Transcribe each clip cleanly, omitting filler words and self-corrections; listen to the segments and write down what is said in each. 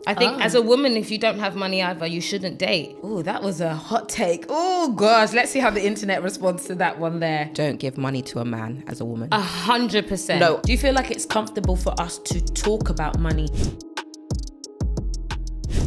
I think as a woman, if you don't have money either, you shouldn't date. Oh, that was a hot take. Oh, gosh. Let's see how the internet responds to that one there. Don't give money to a man as a woman. 100%. No. Do you feel like it's comfortable for us to talk about money?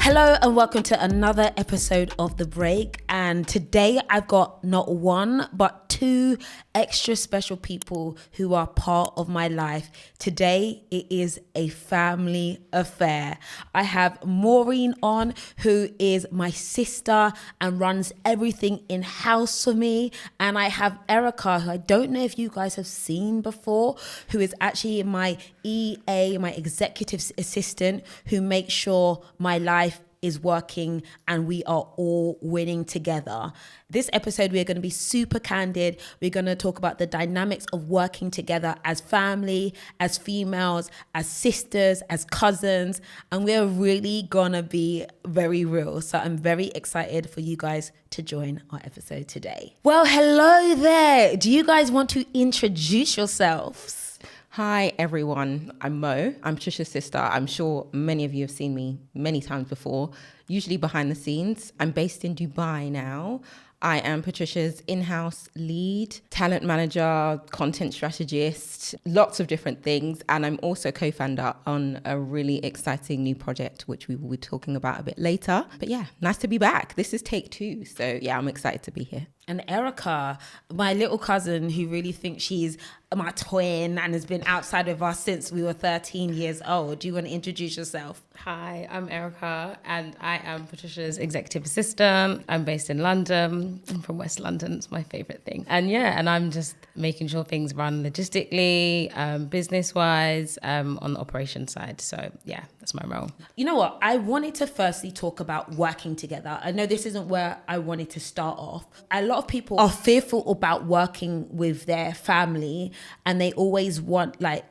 Hello and welcome to another episode of The Break. And today I've got not one, but two extra special people who are part of my life. Today it is a family affair. I have Maureen on, who is my sister and runs everything in-house for me. And I have Erica, who I don't know if you guys have seen before, who is actually my EA, my executive assistant, who makes sure my life is working and we are all winning together. This episode, we're going to be super candid. We're going to talk about the dynamics of working together as family, as females, as sisters, as cousins, and we're really going to be very real. So I'm very excited for you guys to join our episode today. Well, hello there. Do you guys want to introduce yourselves? Hi everyone, I'm Mo. I'm Patricia's sister. I'm sure many of you have seen me many times before, usually behind the scenes. I'm based in Dubai now. I am Patricia's in-house lead, talent manager, content strategist, lots of different things. And I'm also co-founder on a really exciting new project, which we will be talking about a bit later. But yeah, nice to be back. This is take 2. So yeah, I'm excited to be here. And Erica, my little cousin who really thinks she's my twin and has been outside of us since we were 13 years old. Do you want to introduce yourself? Hi, I'm Erica and I am Patricia's executive assistant. I'm based in London. I'm from West London. It's my favorite thing. And I'm just making sure things run logistically, business-wise, on the operation side. So yeah, that's my role. You know what? I wanted to firstly talk about working together. I know this isn't where I wanted to start off. A lot of people are fearful about working with their family and they always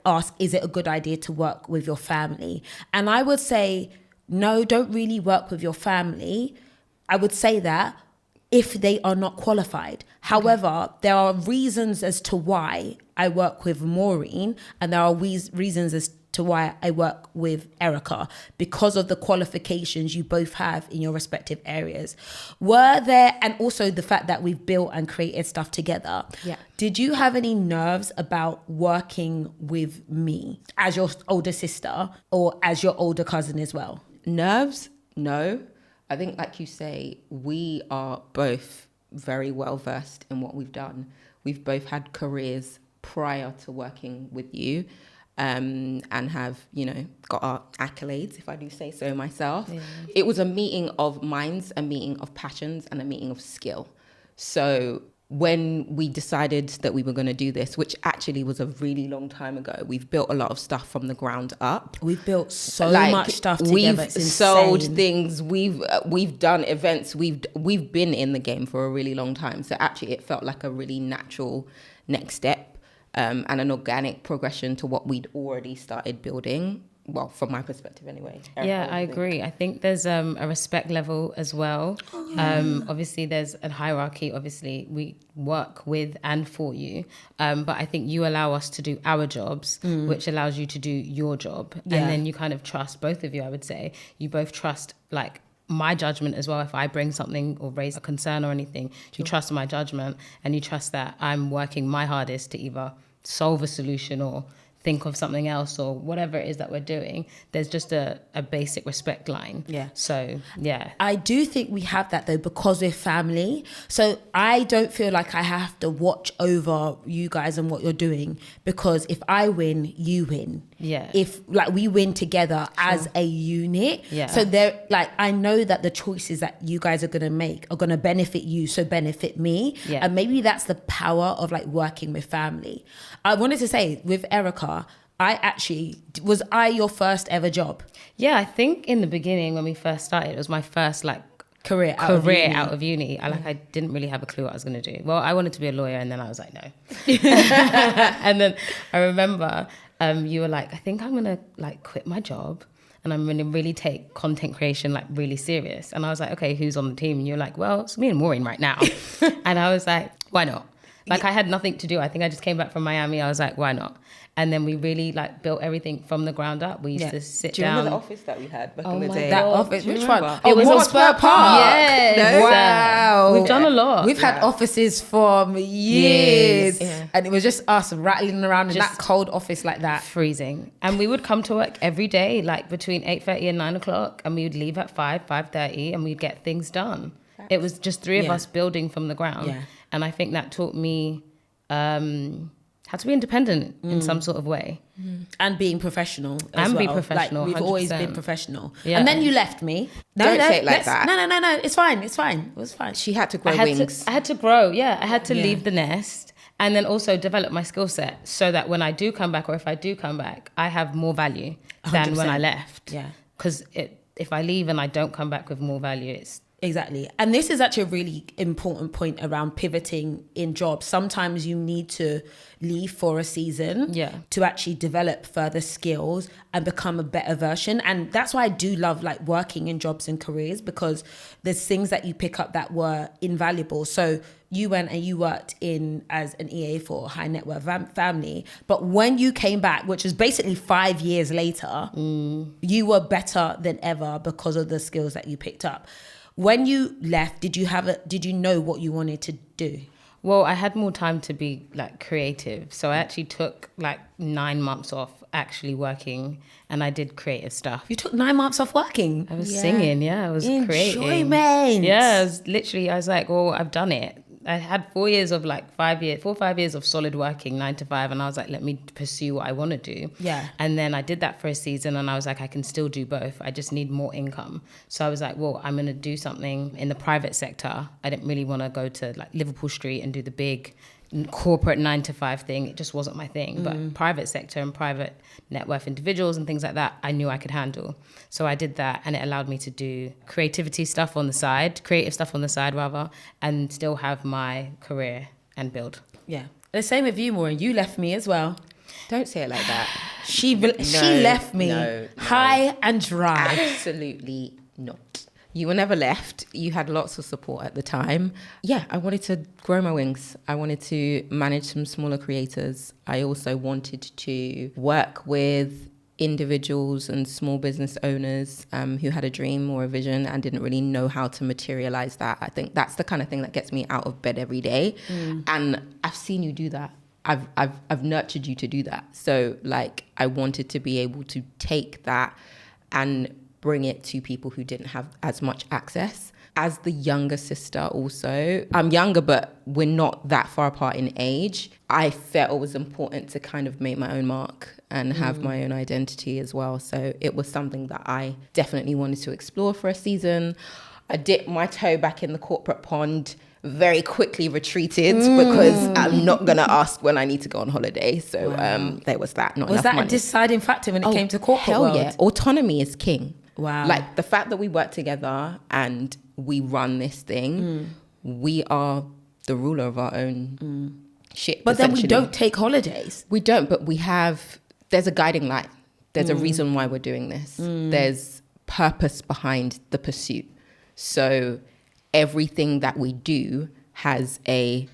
ask, is it a good idea to work with your family? And I would say, no, don't really work with your family. I would say that if they are not qualified. However, there are reasons as to why I work with Maureen and there are reasons as to why I work with Erica because of the qualifications you both have in your respective areas. And also the fact that we've built and created stuff together. Yeah. Did you have any nerves about working with me as your older sister or as your older cousin as well? Nerves? No. I think, like you say, we are both very well versed in what we've done. We've both had careers prior to working with you. And have, got our accolades, if I do say so myself. Yeah. It was a meeting of minds, a meeting of passions, and a meeting of skill. So when we decided that we were going to do this, which actually was a really long time ago, we've built a lot of stuff from the ground up. We've built so much stuff together. We've sold things. We've done events. We've been in the game for a really long time. So actually, it felt like a really natural next step. And an organic progression to what we'd already started building. Well, from my perspective anyway. Yeah, I agree. I think there's a respect level as well. Obviously, there's a hierarchy. Obviously, we work with and for you. But I think you allow us to do our jobs, which allows you to do your job. Yeah. And then you kind of trust, both of you, I would say. You both trust, my judgment as well. If I bring something or raise a concern or anything, you trust my judgment and you trust that I'm working my hardest to either solve a solution or think of something else or whatever it is that we're doing. There's just a basic respect line. Yeah. So, yeah. I do think we have that though because we're family. So I don't feel like I have to watch over you guys and what you're doing because if I win, you win. Yeah. If we win together as a unit. Yeah. So I know that the choices that you guys are going to make are going to benefit you, so benefit me. Yeah. And maybe that's the power of working with family. I wanted to say with Erica, was I your first ever job? Yeah, I think in the beginning when we first started, it was my first career out of uni. I didn't really have a clue what I was going to do. Well, I wanted to be a lawyer and then I was like, no. And then I remember you were like, I think I'm going to quit my job and I'm going to really take content creation really serious. And I was like, okay, who's on the team? And you're like, well, it's me and Maureen right now. And I was like, why not? Like I had nothing to do. I think I just came back from Miami. I was like, why not? And then we really like built everything from the ground up. We used to sit Do you down. remember the office that we had back in the day? That office, Do you which remember? one? It was on Spur Park. Yes. Wow. We've done a lot. We've had offices for years. Yeah. And it was just us rattling around in Just that cold office like that. Freezing. And we would come to work every day, like between 8:30 and 9 o'clock. And we would leave at 5:30, and we'd get things done. It was just three of us building from the ground. Yeah. And I think that taught me how to be independent in some sort of way. And being professional as And well. be professional, Like, we've always 100%. been professional. Yeah. And then you left me. Don't say it like that. No. It's fine. It was fine. She had to grow I wings. had to grow. Yeah. I had to leave the nest and then also develop my skill set so that when I do come back, or if I do come back, I have more value than when I 100%. left. Yeah. Because if I leave and I don't come back with more value, it's Exactly. And this is actually a really important point around pivoting in jobs. Sometimes you need to leave for a season to actually develop further skills and become a better version. And that's why I do love like working in jobs and careers, because there's things that you pick up that were invaluable. So you went and you worked in as an EA for a high net worth family. But when you came back, which was basically 5 years later, you were better than ever because of the skills that you picked up. When you left, did you know what you wanted to do? Well, I had more time to be like creative. So I actually took like 9 months off actually working, and I did creative stuff. You took 9 months off working? I was singing, I was creating. Enjoyment. Yeah, I was like, well, I've done it. I had 4 years of like 5 years of solid working 9 to 5. And I was like, let me pursue what I want to do. Yeah. And then I did that for a season, and I was like, I can still do both. I just need more income. So I was like, well, I'm going to do something in the private sector. I didn't really want to go to like Liverpool Street and do the big corporate 9 to 5 thing. It just wasn't my thing. But private sector and private net worth individuals and things like that, I knew I could handle. So I did that, and it allowed me to do creative stuff on the side rather, and still have my career and build. Yeah. The same with you, Maureen. You left me as well. Don't say it like that. She left me high and dry. Absolutely not. You were never left. You had lots of support at the time. Yeah, I wanted to grow my wings. I wanted to manage some smaller creators. I also wanted to work with individuals and small business owners who had a dream or a vision and didn't really know how to materialize that. I think that's the kind of thing that gets me out of bed every day. And I've seen you do that. I've nurtured you to do that. So like, I wanted to be able to take that and bring it to people who didn't have as much access. As the younger sister also, I'm younger, but we're not that far apart in age. I felt it was important to kind of make my own mark and have my own identity as well. So it was something that I definitely wanted to explore for a season. I dipped my toe back in the corporate pond, very quickly retreated because I'm not going to ask when I need to go on holiday. So there was that. Was that a deciding factor when it came to corporate hell world? Yeah. Autonomy is king. Wow. Like the fact that we work together and we run this thing, we are the ruler of our own shit. But then we don't take holidays. We don't, but there's a guiding light. There's a reason why we're doing this. There's purpose behind the pursuit. So everything that we do has a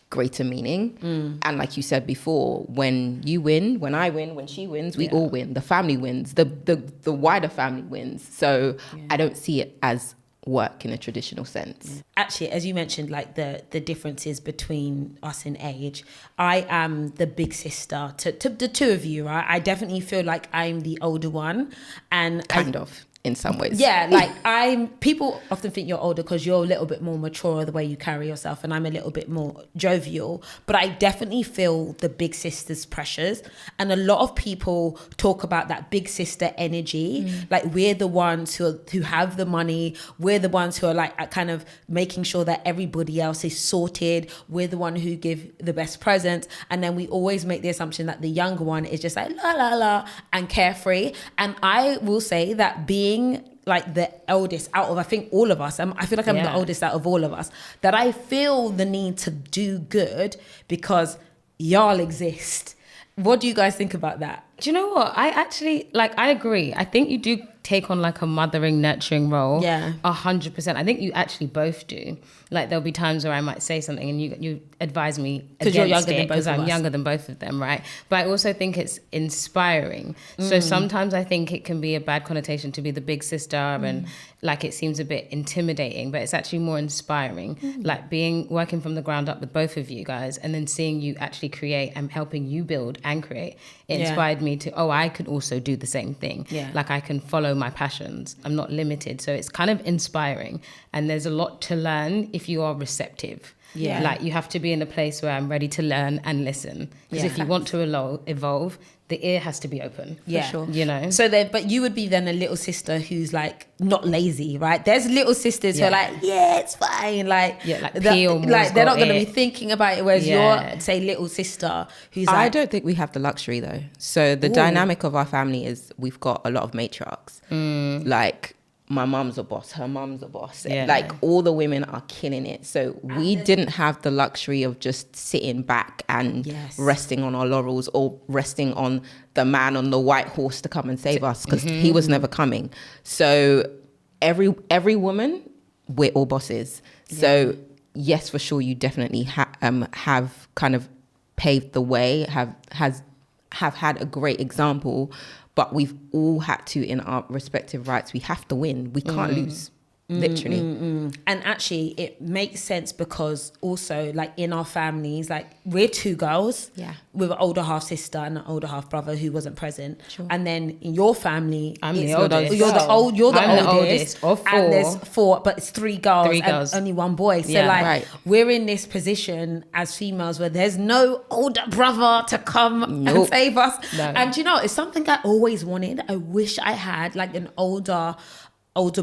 greater meaning. And like you said before, when you win, when I win, when she wins, we all win. The family wins. The wider family wins. So I don't see it as work in a traditional sense. Actually, as you mentioned, like the differences between us in age, I am the big sister to the two of you, right? I definitely feel like I'm the older one, and Kind of. In some ways. Yeah, like people often think you're older because you're a little bit more mature the way you carry yourself, and I'm a little bit more jovial, but I definitely feel the big sister's pressures. And a lot of people talk about that big sister energy. Like we're the ones who have the money. We're the ones who are like kind of making sure that everybody else is sorted. We're the one who give the best presents. And then we always make the assumption that the younger one is just like la la la and carefree. And I will say that being like the eldest out of, I think, all of us, I feel like I'm the oldest out of all of us, that I feel the need to do good because y'all exist. What do you guys think about that? Do you know what? I actually, I agree. I think you do take on like a mothering, nurturing role. Yeah. 100%. I think you actually both do. Like there'll be times where I might say something and you advise me Because you're against younger it than both because of I'm us. younger than both of them, right? But I also think it's inspiring. So sometimes I think it can be a bad connotation to be the big sister and like it seems a bit intimidating, but it's actually more inspiring. Like working from the ground up with both of you guys and then seeing you actually create and helping you build and create. It inspired me to, I could also do the same thing. Yeah. Like I can follow my passions. I'm not limited. So it's kind of inspiring. And there's a lot to learn if you are receptive. Yeah. Like you have to be in a place where I'm ready to learn and listen. Because if you want to evolve, the ear has to be open. Yeah. For sure. You know? So then, but you would be then a little sister who's like not lazy, right? There's little sisters who are like, yeah, it's fine. Like, like pee or like they're not going to be it. thinking about it. Whereas you're, say, little sister who's like, I don't think we have the luxury though. So the dynamic of our family is we've got a lot of matriarchs. Like my mum's a boss, her mum's a boss. Yeah. Like all the women are killing it. So we didn't have the luxury of just sitting back and resting on our laurels or resting on the man on the white horse to come and save us because he was never coming. So every woman, we're all bosses. So yes, for sure, you definitely have kind of paved the way, have had a great example, but we've all had to, in our respective rights, we have to win. We can't lose, literally. And actually, it makes sense because also, like in our families, like we're two girls, with an older half sister and an older half brother who wasn't present. Sure. And then in your family, I'm the oldest. You're the I'm oldest of four. and there's four, but it's three girls and only one boy. So we're in this position as females where there's no older brother to come and save us. No. And you know, it's something I always wanted. I wish I had like an older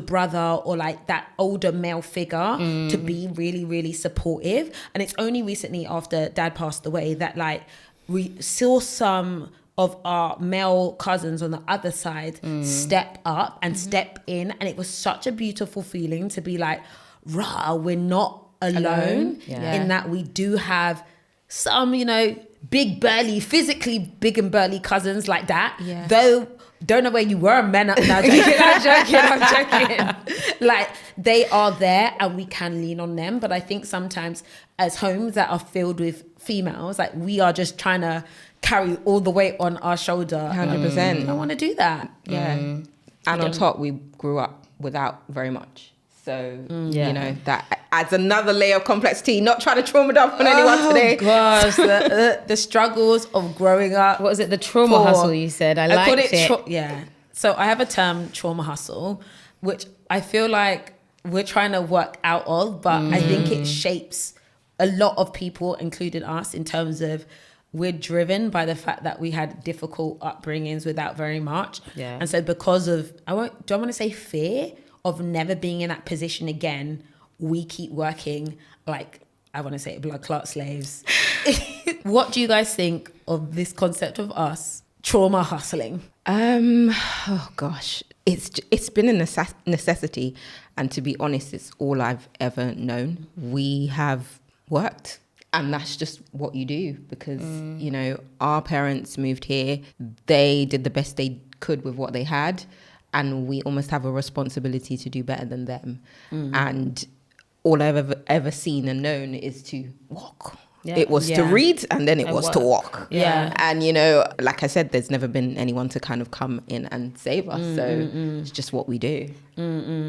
brother or like that older male figure to be really, really supportive. And it's only recently after dad passed away that like we saw some of our male cousins on the other side step up and step in. And it was such a beautiful feeling to be like, rah, we're not alone. In that we do have some, you know, big burly, physically big and burly cousins like that. Though don't know where you were, men. No, I'm joking. Like they are there and we can lean on them. But I think sometimes as homes that are filled with females, like we are just trying to carry all the weight on our shoulder. 100%. I don't want to do that. And on top, we grew up without very much. So, you know, that adds another layer of complexity. Not trying to trauma dump on anyone today. Oh, gosh. the struggles of growing up. What was it? The trauma hustle, you said. I liked it. So I have a term, trauma hustle, which I feel like we're trying to work out of, but I think it shapes a lot of people, including us, in terms of we're driven by the fact that we had difficult upbringings without very much. And so because of, do I want to say fear of never being in that position again, we keep working like, I want to say blood clot slaves. What do you guys think of this concept of us trauma hustling? Oh gosh, it's been a necessity, and to be honest, it's all I've ever known. We have worked, and that's just what you do because you know, our parents moved here. They did the best they could with what they had, and we almost have a responsibility to do better than them. And all I've ever seen and known is to walk. It was to read, and then it was to walk. And you know, like I said, there's never been anyone to kind of come in and save us. So it's just what we do.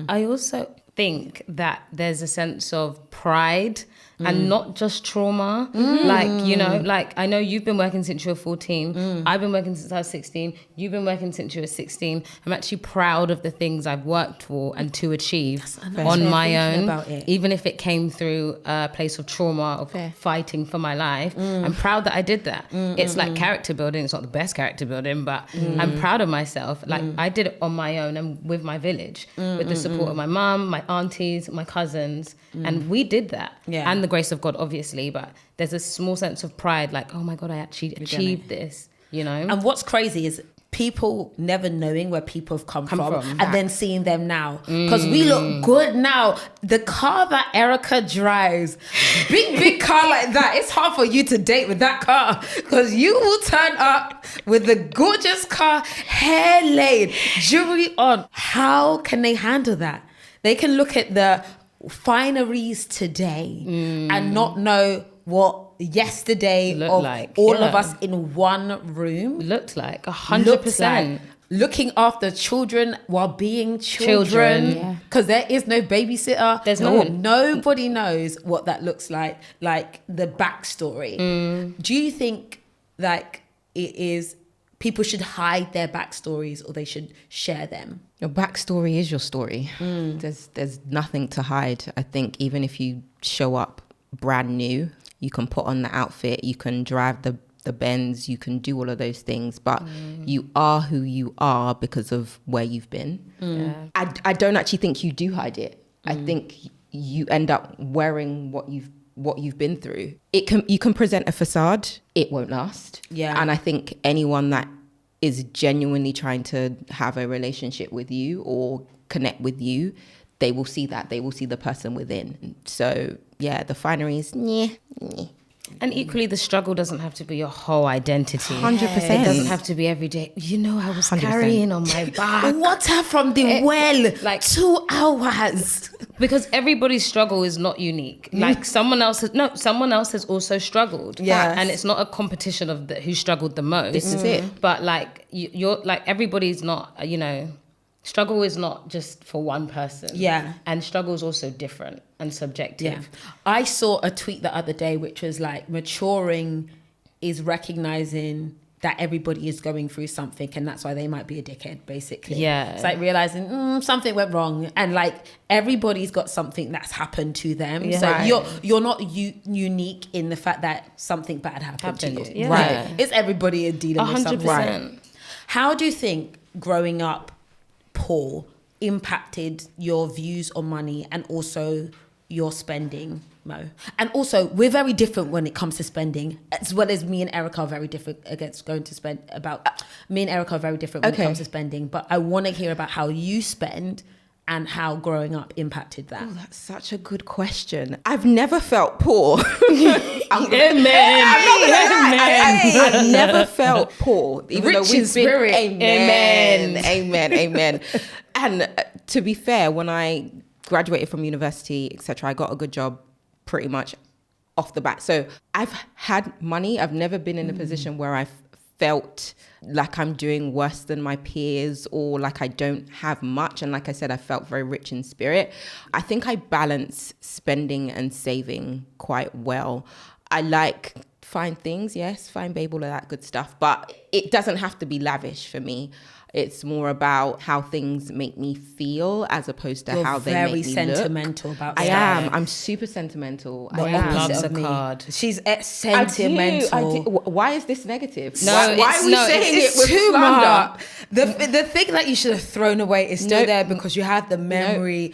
I also think that there's a sense of pride and not just trauma. Like, you know, like I know you've been working since you were 14. I've been working since I was 16. You've been working since you were 16. I'm actually proud of the things I've worked for and to achieve on my own. Even if it came through a place of trauma, of fighting for my life. I'm proud that I did that. It's like character building. It's not the best character building, but I'm proud of myself. Like I did it on my own and with my village, with the support of my mum, my aunties, my cousins. And we did that. And the grace of God, obviously, but there's a small sense of pride, like, oh my God, I actually achieved this, you know? And what's crazy is people never knowing where people have come from from. and then seeing them now. Because we look good now. The car that Erica drives, big car like that, it's hard for you to date with that car because you will turn up with the gorgeous car, hair laid, jewelry on. How can they handle that? They can look at the fineries today and not know what yesterday Looked of like, all yeah. of us in one room Looked like looked 100%. like. Looking after children while being children, because there is no babysitter. There's none. Nobody knows what that looks like the backstory. Do you think like it is people should hide their backstories or they should share them? Your backstory is your story. There's nothing to hide. I think even if you show up brand new, you can put on the outfit, you can drive the Benz, you can do all of those things, but you are who you are because of where you've been. I don't actually think you do hide it. I think you end up wearing what you've been through. You can present a facade, it won't last. Yeah. And I think anyone that is genuinely trying to have a relationship with you or connect with you, they will see that. They will see the person within. So yeah, the fineries, And equally, the struggle doesn't have to be your whole identity. 100%. It doesn't have to be every day. You know, I was 100%. carrying on my back. Water from the well, like 2 hours. Because everybody's struggle is not unique. Like someone else has also struggled. Yes. And it's not a competition of who struggled the most. This is it. But like you're like everybody's not, struggle is not just for one person. Yeah. And struggle is also different and subjective. Yeah. I saw a tweet the other day which was like, maturing is recognizing that everybody is going through something and that's why they might be a dickhead, basically. Yeah. It's like realizing something went wrong and like everybody's got something that's happened to them. Yeah. So Right. you're not unique in the fact that something bad happened to you. Yeah. Right. It's everybody dealing with something. 100%. How do you think growing up poor impacted your views on money and also your spending, Mo? And also, we're very different when it comes to spending, as well as me and Erica are very different against going to spend me and Erica are very different when it comes to spending. But I want to hear about how you spend and how growing up impacted that. Oh, that's such a good question. I've never felt poor. Amen. I've never felt poor, even Rich though we've in spirit. been. Amen. And to be fair, when I graduated from university, etc., I got a good job pretty much off the bat. So I've had money. I've never been in a position where I've felt like I'm doing worse than my peers or like I don't have much. And like I said, I felt very rich in spirit. I think I balance spending and saving quite well. I like fine things, yes, fine babe, all of that good stuff. But it doesn't have to be lavish for me. It's more about how things make me feel as opposed to how they make me look. You're very sentimental about I stuff. am. I'm super sentimental. I am. Loves of a me. card. She's sentimental. I do. Why is this negative? No, why are we saying it with too slander? much. The thing that you should have thrown away is still there because you have the memory.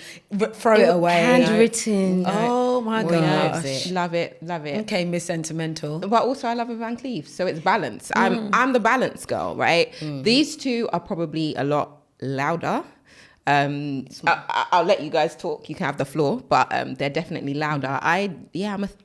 Throw it away. Handwritten. Oh my loves gosh. it. Love it. Okay, Miss Sentimental. But also I love a Van Cleef, so it's balance. I'm the balance girl, right? These two are probably a lot louder. I'll let you guys talk. You can have the floor, but they're definitely louder. I'm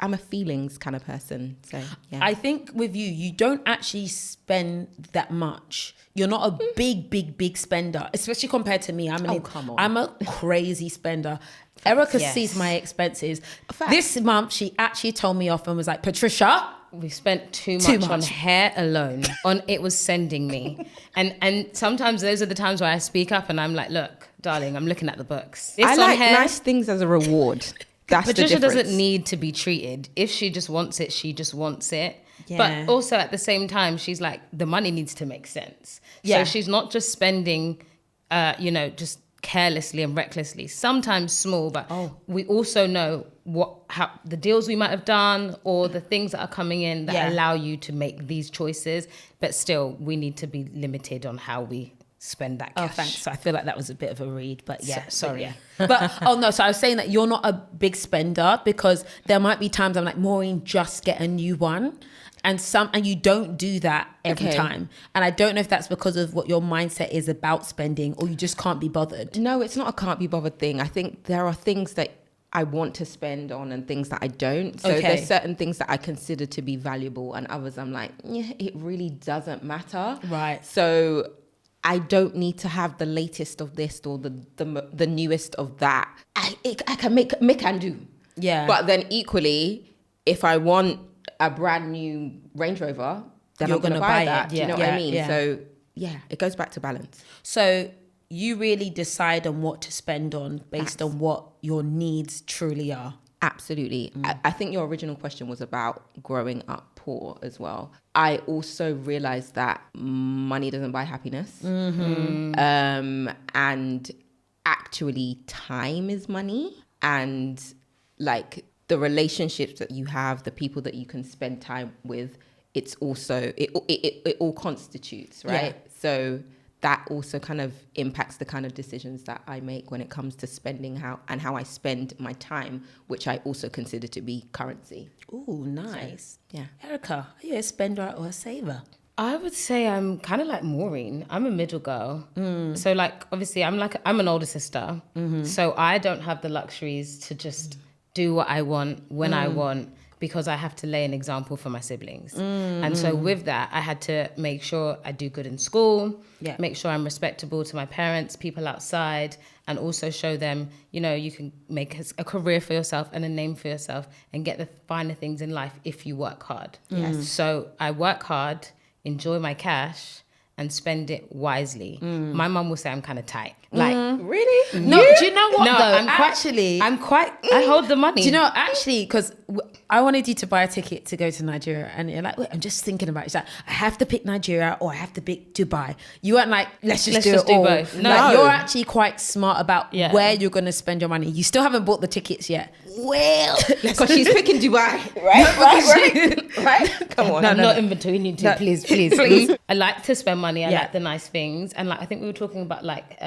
a feelings kind of person. So yeah. I think with you don't actually spend that much. You're not a big spender, especially compared to me. Come on. I'm a crazy spender. Erica Yes. sees my expenses. Fact. This month, she actually told me off and was like, Patricia, We spent too Too much on much. hair alone. It was sending me. And sometimes those are the times where I speak up and I'm like, look, darling, I'm looking at the books. This I on like hair, nice things as a reward. That's Patricia the difference. doesn't need to be treated. If she just wants it, she just wants it. Yeah. But also at the same time, she's like, the money needs to make sense. Yeah. So she's not just spending, just carelessly and recklessly. Sometimes small, but we also know how the deals we might have done or the things that are coming in that allow you to make these choices. But still, we need to be limited on how we spend that cash. oh, thanks. I feel like that was a bit of a read, but yeah. Sorry. But so I was saying that you're not a big spender because there might be times I'm like, Maureen, just get a new one. and you don't do that every time. And I don't know if that's because of what your mindset is about spending, or you just can't be bothered. No, it's not a can't be bothered thing. I think there are things that I want to spend on and things that I don't. So there's certain things that I consider to be valuable, and others I'm like, yeah, it really doesn't matter. Right. So I don't need to have the latest of this or the newest of that. I can make and do. Yeah. But then equally, if I want a brand new Range Rover, then I'm going to buy that. Do you know what I mean? Yeah. So yeah, it goes back to balance. So you really decide on what to spend on based on what your needs truly are. Absolutely. I think your original question was about growing up poor as well. I also realized that money doesn't buy happiness. And actually time is money, and like the relationships that you have, the people that you can spend time with, it's also, it all constitutes, right? Yeah. So that also kind of impacts the kind of decisions that I make when it comes to spending how I spend my time, which I also consider to be currency. Ooh, nice. So, yeah. Erica, are you a spender or a saver? I would say I'm kind of like Maureen. I'm a middle girl. So like, obviously I'm an older sister. So I don't have the luxuries to just do what I want when I want, because I have to lay an example for my siblings. And so with that, I had to make sure I do good in school, make sure I'm respectable to my parents, people outside, and also show them, you know, you can make a career for yourself and a name for yourself and get the finer things in life if you work hard. Yes. So I work hard, enjoy my cash, and spend it wisely. My mum will say I'm kind of tight. Like, really? No, do you know what? No, though? I hold the money. Do you know, actually, because I wanted you to buy a ticket to go to Nigeria, and you're like, wait, I'm just thinking about it. It's like, I have to pick Nigeria or I have to pick Dubai. You weren't like, let's just do both. No. Like, you're actually quite smart about where you're going to spend your money. You still haven't bought the tickets yet. Well, because she's picking Dubai, right? Right? Come on. No, I'm not in between you two. Please. I like to spend money. I like the nice things. And like, I think we were talking about like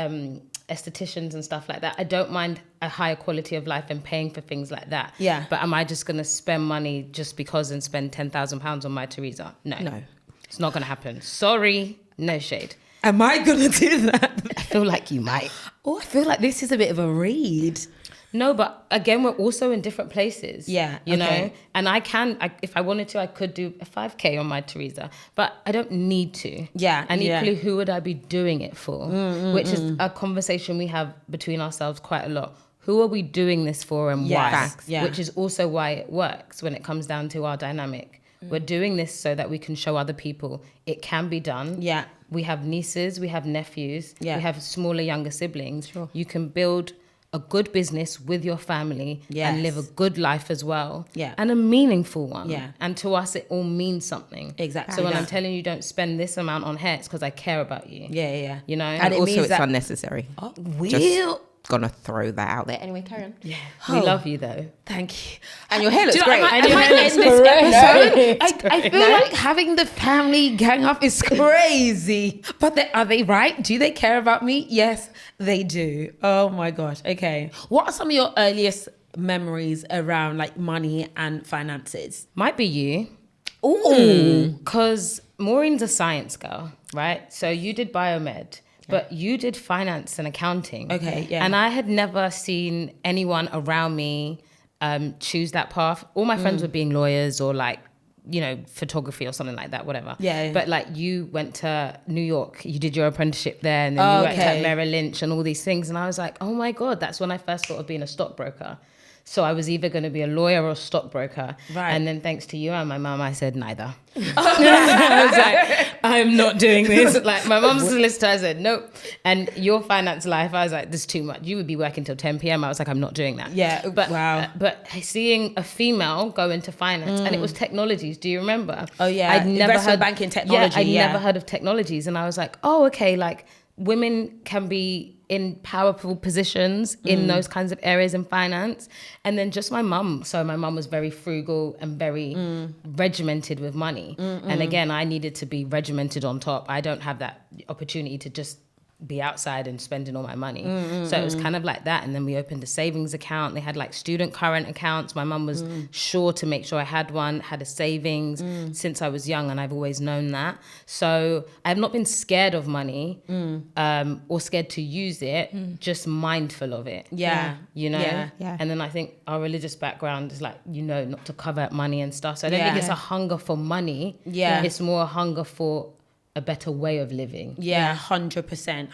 estheticians and stuff like that. I don't mind a higher quality of life and paying for things like that. Yeah. But am I just going to spend money just because and spend £10,000 on my Teresa? No. It's not going to happen. Sorry. No shade. Am I going to do that? I feel like you might. Oh, I feel like this is a bit of a read. No, but again, we're also in different places. Yeah. You know? And if I wanted to, I could do a 5K on my Teresa, but I don't need to. Yeah. And equally, who would I be doing it for? Which is a conversation we have between ourselves quite a lot. Who are we doing this for and why? Facts. Yeah. Which is also why it works when it comes down to our dynamic. We're doing this so that we can show other people it can be done. Yeah. We have nieces, we have nephews, we have smaller, younger siblings. Sure. You can build a good business with your family and live a good life as well. Yeah. And a meaningful one. Yeah. And to us, it all means something. Exactly. So when I'm telling you don't spend this amount on hair, it's because I care about you. Yeah. You know? And also it's unnecessary. Oh, will. Gonna throw that out there. Anyway, Karen. Yeah. We love you though. Thank you. And your hair looks great. I feel like having the family gang up is crazy. But are they right? Do they care about me? Yes, they do. Oh my gosh. Okay. What are some of your earliest memories around like money and finances? Might be you. Ooh. Because Maureen's a science girl, right? So you did biomed. But you did finance and accounting. Okay, yeah. And I had never seen anyone around me choose that path. All my friends were being lawyers or like, you know, photography or something like that, whatever. Yeah. But like you went to New York, you did your apprenticeship there, and then you worked at Merrill Lynch and all these things. And I was like, oh my God, that's when I first thought of being a stockbroker. So I was either going to be a lawyer or a stockbroker. Right. And then thanks to you and my mum, I said neither. I was like, I'm not doing this. Like my mum's solicitor, I said, nope. And your finance life, I was like, this is too much. You would be working till 10 p.m. I was like, I'm not doing that. Yeah. But, wow. But seeing a female go into finance, and it was technologies. Do you remember? Oh yeah. I'd never heard banking technology. Yeah, I'd never heard of technologies. And I was like, oh, okay. Like women can be in powerful positions in those kinds of areas in finance. And then just my mum. So my mum was very frugal and very regimented with money. And again, I needed to be regimented on top. I don't have that opportunity to just be outside and spending all my money. So it was kind of like that. And then we opened a savings account. They had like student current accounts. My mum was sure to make sure I had one, had a savings since I was young, and I've always known that. So I've not been scared of money or scared to use it, just mindful of it. Yeah. You know? Yeah. And then I think our religious background is like, you know, not to covet money and stuff. So I don't think it's a hunger for money. Yeah. It's more a hunger for a better way of living. Yeah, 100%.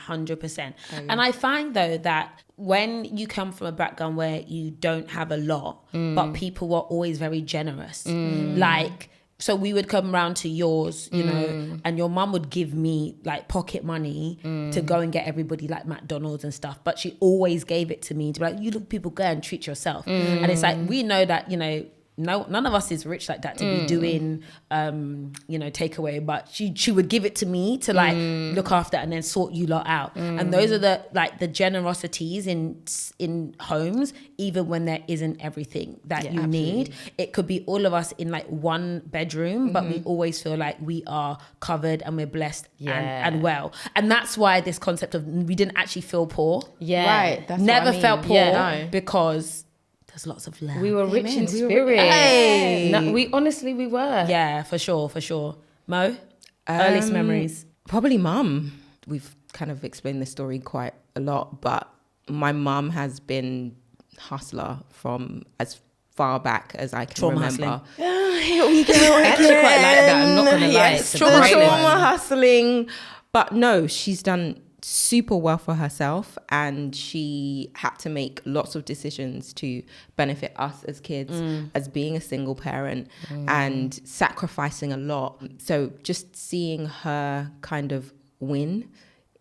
And I find though that when you come from a background where you don't have a lot, but people were always very generous. Like, so we would come around to yours, you know, and your mum would give me like pocket money to go and get everybody like McDonald's and stuff. But she always gave it to me to be like, you look, people, go and treat yourself. And it's like, we know that, you know, no, none of us is rich like that to be doing, you know, takeaway. But she would give it to me to like look after and then sort you lot out. And those are the like the generosities in homes, even when there isn't everything that you need. It could be all of us in like one bedroom, but we always feel like we are covered and we're blessed and well. And that's why this concept of we didn't actually feel poor. Yeah. Right. That's Never what I mean. felt poor Yeah. because there's lots of love. We were rich in We were- spirit. Hey. No, we honestly, we were. Yeah, for sure. Mo, earliest memories. Probably mum. We've kind of explained this story quite a lot, but my mum has been hustler from as far back as I can Trauma remember. Here we go. I actually quite like that. I'm not gonna lie. Yes, It's a great trauma one. hustling. But no, she's done super well for herself, and she had to make lots of decisions to benefit us as kids, as being a single parent, and sacrificing a lot. So just seeing her kind of win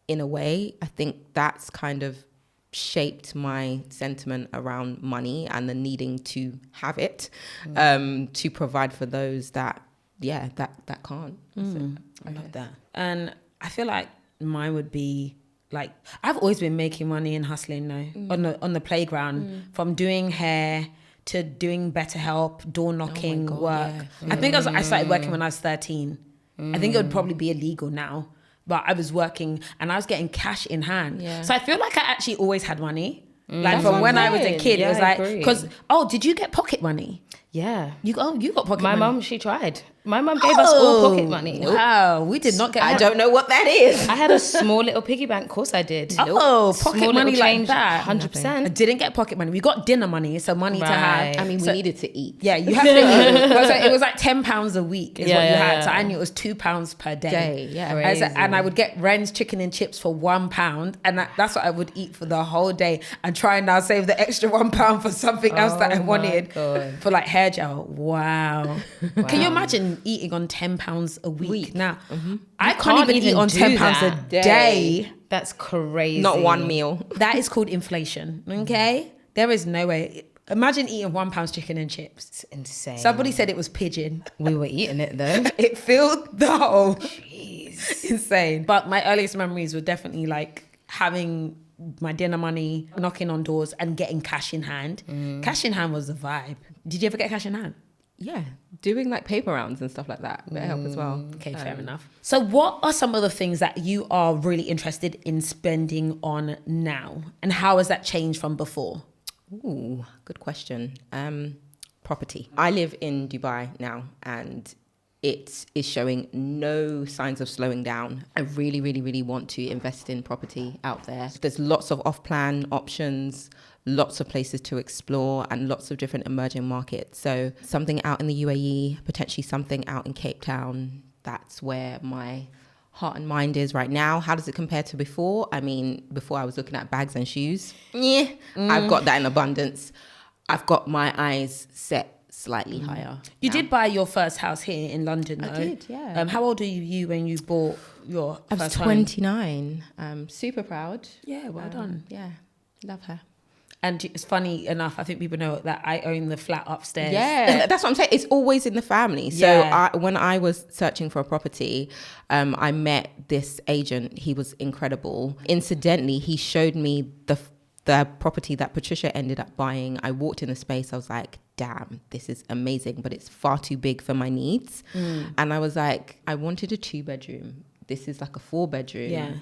in a way, I think that's kind of shaped my sentiment around money and the needing to have it, to provide for those that can't. So, I love that. And I feel like mine would be like, I've always been making money and hustling now on the playground, from doing hair to doing better help, door knocking, God, work. yeah. I think I started working when I was 13. I think it would probably be illegal now, but I was working and I was getting cash in hand. Yeah. So I feel like I actually always had money. Like That's from what when I'm I was a saying. kid, Yeah, it was I like, agree. because, did you get pocket money? Yeah. You got pocket My money. mum, she tried. My mum gave us all pocket money. Wow, we did not get. I don't know what that is. I had a small little piggy bank. Of course I did. Oh, pocket Small money little like change, that. 100%. I didn't get pocket money. We got dinner money, so money to have. Right. I mean, we needed to eat. Yeah, you have to eat. It was like £10 a week is what you had. So I knew it was £2 per day. Yeah. And I would get Wren's chicken and chips for £1, and that's what I would eat for the whole day, and try and now save the extra £1 for something else that I my wanted God. for like hair gel. Wow. Can you imagine eating on £10 a week now? I can't even eat on do £10 a that. day. That's crazy. Not one meal. That is called inflation. Okay, there is no way. Imagine eating £1 chicken and chips. It's insane. Somebody said it was pigeon. We were eating it though. It filled the hole. Insane. But my earliest memories were definitely like having my dinner money, knocking on doors, and getting cash in hand. Cash in hand was the vibe. Did you ever get cash in hand? Yeah, doing like paper rounds and stuff like that. That helped as well. Okay, fair enough. So what are some of the things that you are really interested in spending on now? And how has that changed from before? Ooh, good question. Property. I live in Dubai now, and it is showing no signs of slowing down. I really, really, really want to invest in property out there. There's lots of off-plan options, lots of places to explore, and lots of different emerging markets. So something out in the UAE, potentially something out in Cape Town. That's where my heart and mind is right now. How does it compare to before? I mean, before I was looking at bags and shoes. Yeah, I've got that in abundance. I've got my eyes set slightly higher. You now. did buy your first house here in London, though. I did, yeah. How old were you when you bought your I was first home? 29. Super proud. Yeah, well done. Yeah, love her. And it's funny enough, I think people know that I own the flat upstairs. Yeah, that's what I'm saying. It's always in the family. So Yeah. when I was searching for a property, I met this agent. He was incredible. Incidentally, he showed me the property that Patricia ended up buying. I walked in the space. I was like, damn, this is amazing, but it's far too big for my needs. And I was like, I wanted a 2-bedroom. this is like a 4-bedroom. Yeah.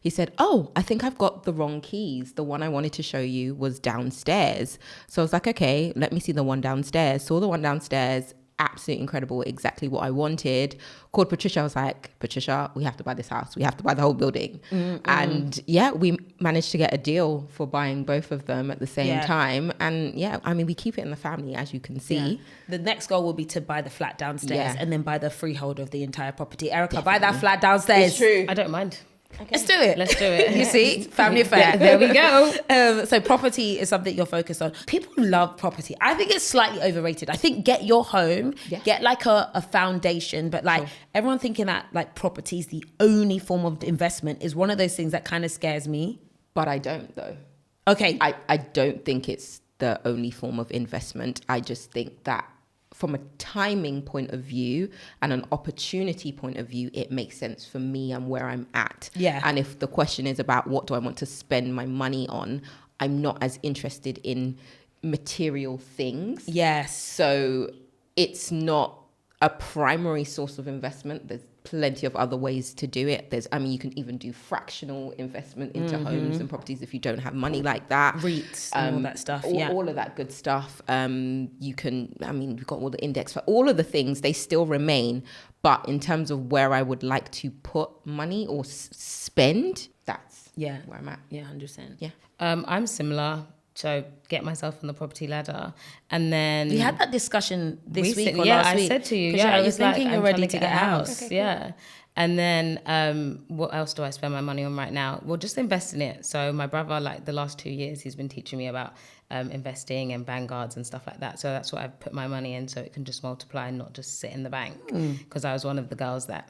He said, oh, I think I've got the wrong keys. The one I wanted to show you was downstairs. So I was like, okay, let me see the one downstairs. Saw the one downstairs. Absolutely incredible, exactly what I wanted. Called Patricia. I was like, Patricia, we have to buy this house. We have to buy the whole building. And yeah, we managed to get a deal for buying both of them at the same time. And yeah, I mean, we keep it in the family, as you can see. Yeah. The next goal will be to buy the flat downstairs and then buy the freehold of the entire property. Erica, buy that flat downstairs. It's true. I don't mind. Okay. Let's do it. Let's do it. You see, family affair. There we go. So property is something you're focused on. People love property. I think it's slightly overrated. I think get your home, get like a foundation, but like everyone thinking that like property is the only form of investment is one of those things that kind of scares me. But I don't, though. Okay. I don't think it's the only form of investment. I just think that from a timing point of view and an opportunity point of view, it makes sense for me and where I'm at. Yeah. And if the question is about what do I want to spend my money on, I'm not as interested in material things. Yes. So it's not a primary source of investment. There's plenty of other ways to do it. You can even do fractional investment into homes and properties if you don't have money like that. REITs and all that stuff. All of that good stuff. We've got all the index for all of the things, they still remain. But in terms of where I would like to put money or spend, that's where I'm at. Yeah, 100%. Yeah. I'm similar. So get myself on the property ladder, and then We had that discussion this week or yeah, last I week. said to you, 'Cause yeah, I I was was thinking like, you're I'm ready trying to get a house. Okay, yeah. And then what else do I spend my money on right now? Well, just invest in it. So my brother, like the last 2 years, he's been teaching me about investing and vanguards and stuff like that. So that's what I've put my money in, so it can just multiply and not just sit in the bank. Because I was one of the girls that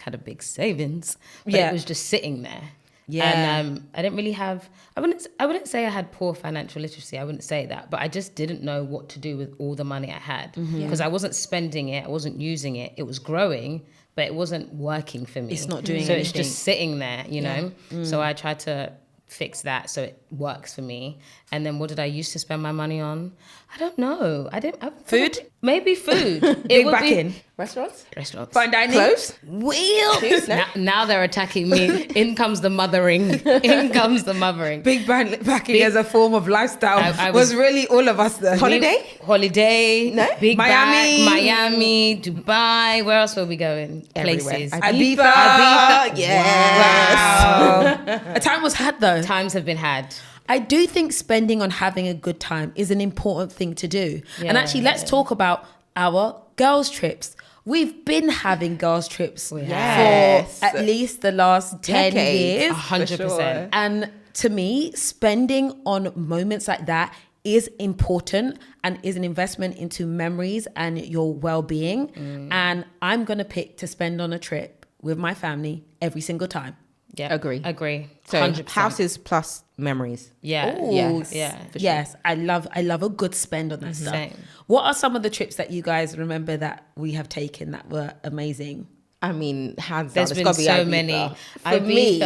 had a big savings, but it was just sitting there. Yeah. And I didn't really have, I wouldn't say I had poor financial literacy. I wouldn't say that, but I just didn't know what to do with all the money I had because I wasn't spending it. I wasn't using it. It was growing, but it wasn't working for me. It's not doing So anything. it's just sitting there, you know? So I tried to fix that so it works for me. And then what did I used to spend my money on? I don't know. Food? Maybe food. Big back in. Restaurants? Fine dining. Clothes? Wheels. Now they're attacking me. In comes the mothering. Big backing as a form of lifestyle I was really all of us there. Holiday. No? Big Miami. Miami, Dubai. Where else were we going? Everywhere. Places. Ibiza. Yes. Wow. A time was had though. Times have been had. I do think spending on having a good time is an important thing to do. And actually, let's talk about our girls' trips. We've been having girls' trips for at least the last 10 years. 100%. And to me, spending on moments like that is important and is an investment into memories and your well-being. And I'm going to pick to spend on a trip with my family every single time. Yeah, Agree. So 100%. houses plus memories. Yeah. Ooh, Yes. Yeah. For sure. Yes, I love a good spend on that stuff. Same. What are some of the trips that you guys remember that we have taken that were amazing? I mean, hands There's down, been it's got so to be many. Ibiza. For me,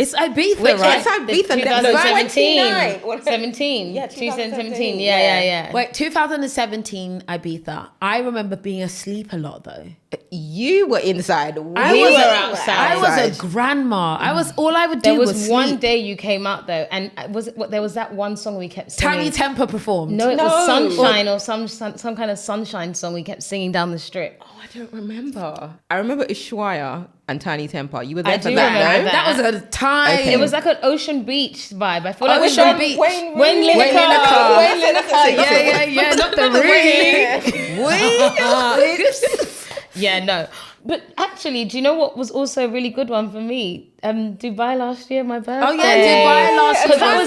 It's Ibiza, Which right? It's Ibiza. The No, 2017. 29. 17. Yeah, 2017. 2017. Yeah. Wait, 2017 Ibiza. I remember being asleep a lot though. You were inside. We were outside. I was a grandma. All I would do There was was one sleep. day you came out though, and there was that one song we kept singing. Tiny Temper performed. No, it No. was Sunshine or some kind of sunshine song we kept singing down the strip. Oh, I don't remember. I remember Ushuaia and Tiny Temper. You were there I for do that, remember no? that. That was a time. Okay. It was like an Ocean Beach vibe. I feel like Ocean Beach. Wayne Wayne Lineker. Lineker. Yeah, not the ring. Yeah, no. But actually, do you know what was also a really good one for me? Dubai last year, my birthday. Oh yeah, Dubai last year. That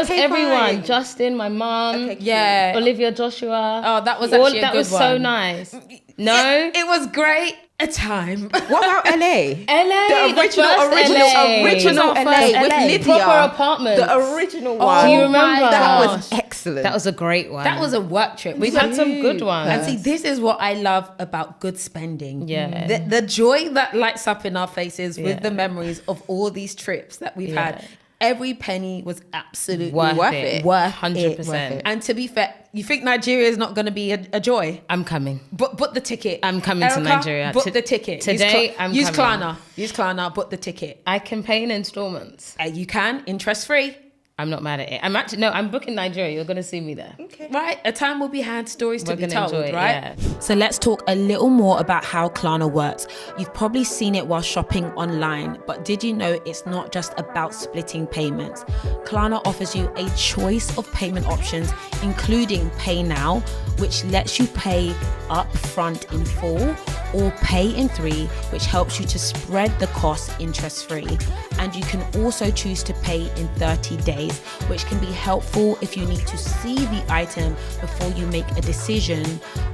was Okay, everyone. fine. Justin, my mom, Okay, Yeah. Olivia Joshua. Oh, that was actually a that good was so one. nice. No? It was great. A time. What about LA? LA, The original LA. LA with Lydia. Proper apartments. The original one. Do you remember? That gosh. was excellent. That was a great one. That was a work trip. We've had some good ones. And see, this is what I love about good spending. Yeah. The joy that lights up in our faces with Yeah. the memories of all these trips that we've Yeah. had. every penny was absolutely Worth it. Worth 100%. it. And to be fair, you think Nigeria is not going to be a joy? I'm coming. Book the ticket. I'm coming to Nigeria. Book the ticket. Today, use coming. Use Klarna. Book the ticket. I can pay in installments. You can, interest free. I'm not mad at it. I'm booking Nigeria. You're going to see me there. Okay. Right. A time will be had, stories to be told, enjoy it, right? yeah. So let's talk a little more about how Klarna works. You've probably seen it while shopping online, but did you know it's not just about splitting payments? Klarna offers you a choice of payment options, including Pay Now, which lets you pay up front in full, or Pay in 3, which helps you to spread the cost interest-free. And you can also choose to pay in 30 days, which can be helpful if you need to see the item before you make a decision,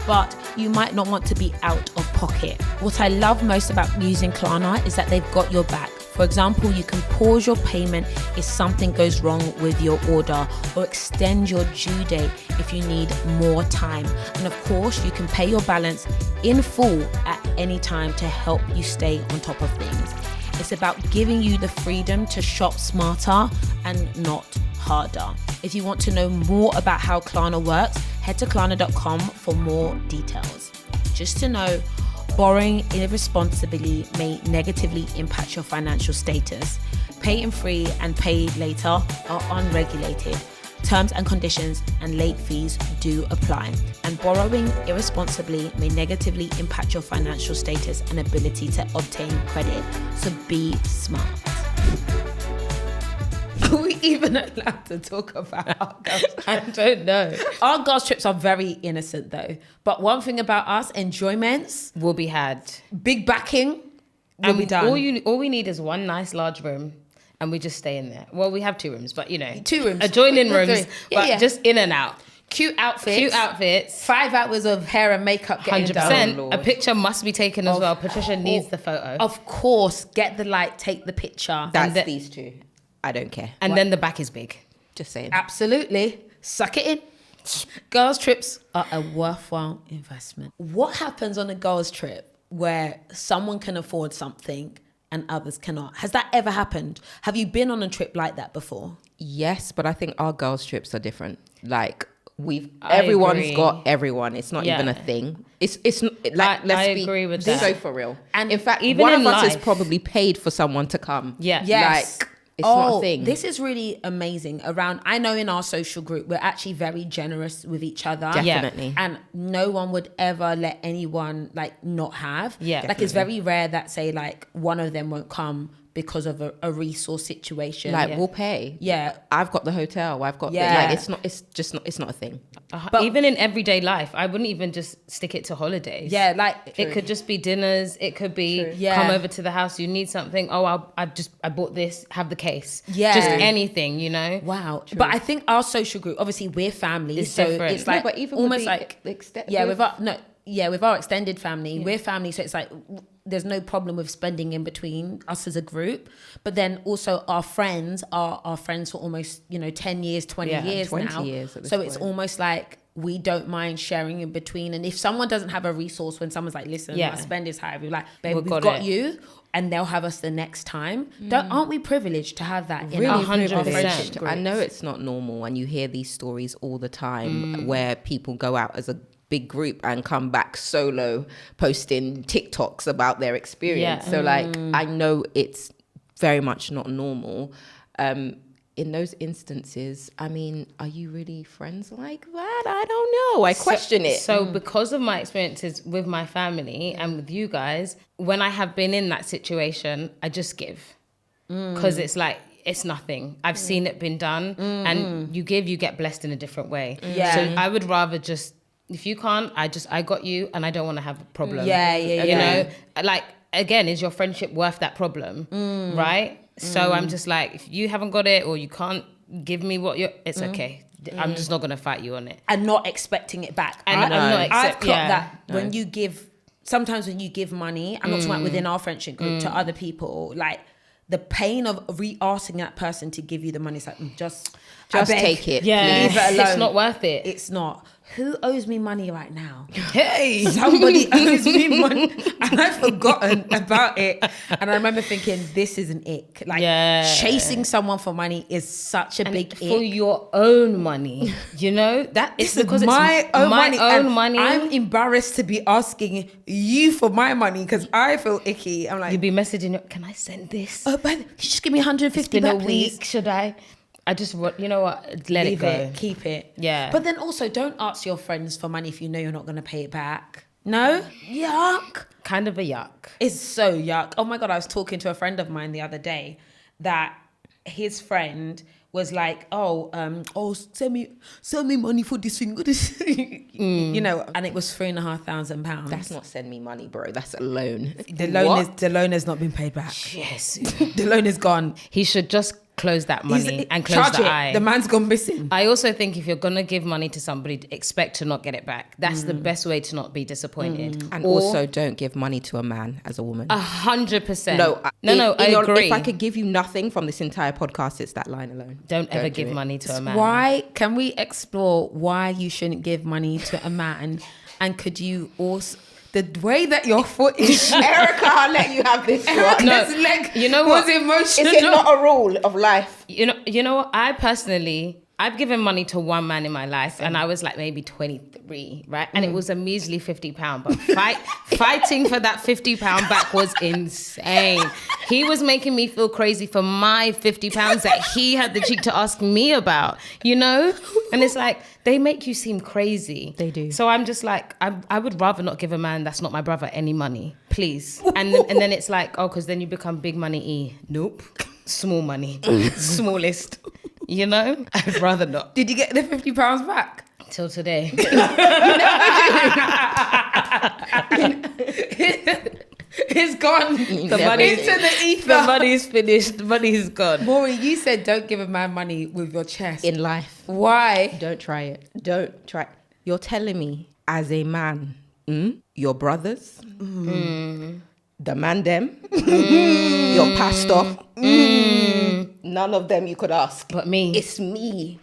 but you might not want to be out of pocket. What I love most about using Klarna is that they've got your back. For example, you can pause your payment if something goes wrong with your order, or extend your due date if you need more time. And of course, you can pay your balance in full at any time to help you stay on top of things. It's about giving you the freedom to shop smarter and not harder. If you want to know more about how Klarna works, head to klarna.com for more details. Just to know, borrowing irresponsibly may negatively impact your financial status. Pay in free and pay later are unregulated. Terms and conditions and late fees do apply. And borrowing irresponsibly may negatively impact your financial status and ability to obtain credit. So be smart. Are we even allowed to talk about our girls? I don't know. Our girls' trips are very innocent though. But one thing about us, enjoyments Will be had. big backing will be done. All we need is one nice large room, and we just stay in there. Well, we have 2 rooms, but 2 rooms. adjoining rooms, Yeah, but yeah. just in and out. Cute outfits. 5 hours of hair and makeup getting 100%. done. Lord. A picture must be taken as well. Patricia needs the photo. Of course, get the light, take the picture. That's these two. I don't care. And then the back is big. Just saying. Absolutely. Suck it in. Girls' trips are a worthwhile investment. What happens on a girls' trip where someone can afford something and others cannot? Has that ever happened? Have you been on a trip like that before? Yes, but I think our girls' trips are different. Like I everyone's agree. got everyone. It's not even a thing. It's like let's I be agree with so that. for real. And in fact, even one in of us has life- probably paid for someone to come. Yeah. Yes. Like it's not a thing. This is really amazing. I know in our social group, we're actually very generous with each other. Definitely. And no one would ever let anyone like not have. Yeah. Like it's very rare that say like one of them won't come because of a resource situation. Like we'll pay. Yeah. I've got the hotel. I've got Yeah. it's not a thing. But even in everyday life, I wouldn't even just stick it to holidays. Yeah, like It could just be dinners. It could be Yeah. come over to the house. You need something. Oh, I bought this. Have the case. Yeah. Just anything, wow. But I think our social group, obviously we're family, It's so different. it's No, like but even almost with the like extent with our extended family, we're family, so it's like there's no problem with spending in between us as a group. But then also our friends are friends for almost 10 years, 20 years 20 now. years at this so it's point. almost like we don't mind sharing in between. And if someone doesn't have a resource, when someone's like, listen, my spend is high, we're like, babe, we've got it. you, and they'll have us the next time. Aren't we privileged to have that in Really our 100%. friendship groups? I know it's not normal, and you hear these stories all the time where people go out as a big group and come back solo posting TikToks about their experience. Yeah. So like I know it's very much not normal. In those instances, I mean, are you really friends like that? I don't know. I question it. So because of my experiences with my family and with you guys, when I have been in that situation, I just give. Because it's like, it's nothing. I've seen it been done. And you give, you get blessed in a different way. Yeah. So I would rather just, if you can't, I got you and I don't want to have a problem. Yeah. You know, like, again, is your friendship worth that problem? Right? So I'm just like, if you haven't got it or you can't give me it's okay. I'm just not going to fight you on it. And not expecting it back. And I'm not I've accept- clocked yeah. that when you give, sometimes when you give money, I'm not talking about within our friendship group, to other people, like the pain of re-asking that person to give you the money, it's like, just I beg, take it. Yeah. leave it alone. It's not worth it. It's not. who owes me money right now? Hey, Somebody owes me money, and I've forgotten about it. And I remember thinking, this is an ick. Like chasing someone for money is such a big for ick. your own money, you know that It's it's because my it's own my money. own and money. I'm embarrassed to be asking you for my money because I feel icky. I'm like, You'd be messaging, can I send this? oh, but can you just give me 150 Been a back, please? week, should I? I just want, you know what? Let Leave it go. it, keep it. Yeah. But then also, don't ask your friends for money if you know you're not going to pay it back. No? Yuck. Kind of a yuck. It's so yuck. Oh my God, I was talking to a friend of mine the other day that his friend was like, send me money for this thing. You know, and it was £3,500. That's not send me money, bro. That's a loan. The loan has not been paid back. Yes. The loan is gone. He should just close that money and close the eye. The man's gone missing. I also think if you're going to give money to somebody, expect to not get it back. That's the best way to not be disappointed. And also don't give money to a man as a woman. 100%. No, I agree. If I could give you nothing from this entire podcast, it's that line alone. Don't ever give money to a man. Why? Can we explore why you shouldn't give money to a man? And could you also... The way that your foot is... Erica, I'll let you have this one. Erica's leg you know what? was emotional. Is it not a rule of life? You know what? I've given money to one man in my life, and I was like maybe 23, right? And it was a measly £50, but fighting for that £50 back was insane. He was making me feel crazy for my £50 that he had the cheek to ask me about, you know? And it's like, they make you seem crazy. They do. So I'm just like, I would rather not give a man that's not my brother any money, please. And then it's like, because then you become big money E. Nope. Small money. Smallest. You know? I'd rather not. Did you get the £50 back? Till today. It's gone. The money's into the ether. The money's finished. The money's gone. Maureen, you said don't give a man money with your chest. In life. Why? Don't try it. Don't try. You're telling me as a man, your brothers, the man them, your pastor, none of them you could ask. But me. It's me.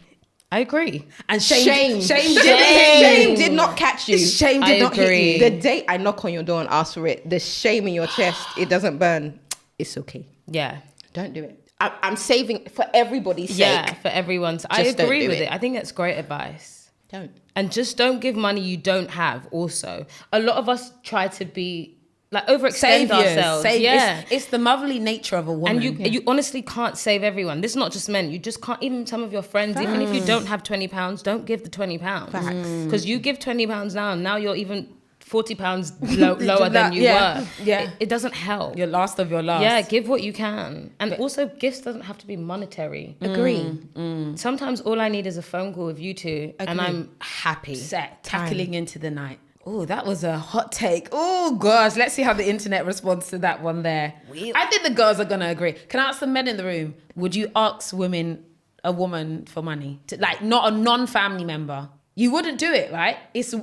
I agree. And Shame did not catch you. Shame did not agree. hit you. The day I knock on your door and ask for it, the shame in your chest, it doesn't burn. It's okay. Yeah. Don't do it. I'm saving for everybody's sake. Yeah, for everyone's. I Just don't agree do with it. it. I think that's great advice. Don't. And just don't give money you don't have also. A lot of us try to be like overextend ourselves. Yeah. It's the motherly nature of a woman. And you honestly can't save everyone. This is not just men. You just can't. Even some of your friends, even if you don't have £20, don't give the £20. Because you give £20 now you're even £40 lower than you were. Yeah. It doesn't help. Your last of your last. Yeah, give what you can. And also, gifts doesn't have to be monetary. Agree. Sometimes all I need is a phone call with you two, and I'm happy. Set. Tackling into the night. Oh, that was a hot take. Oh, gosh. Let's see how the internet responds to that one there. I think the girls are going to agree. Can I ask the men in the room? Would you ask a woman for money? Like, not a non-family member. You wouldn't do it, right? It's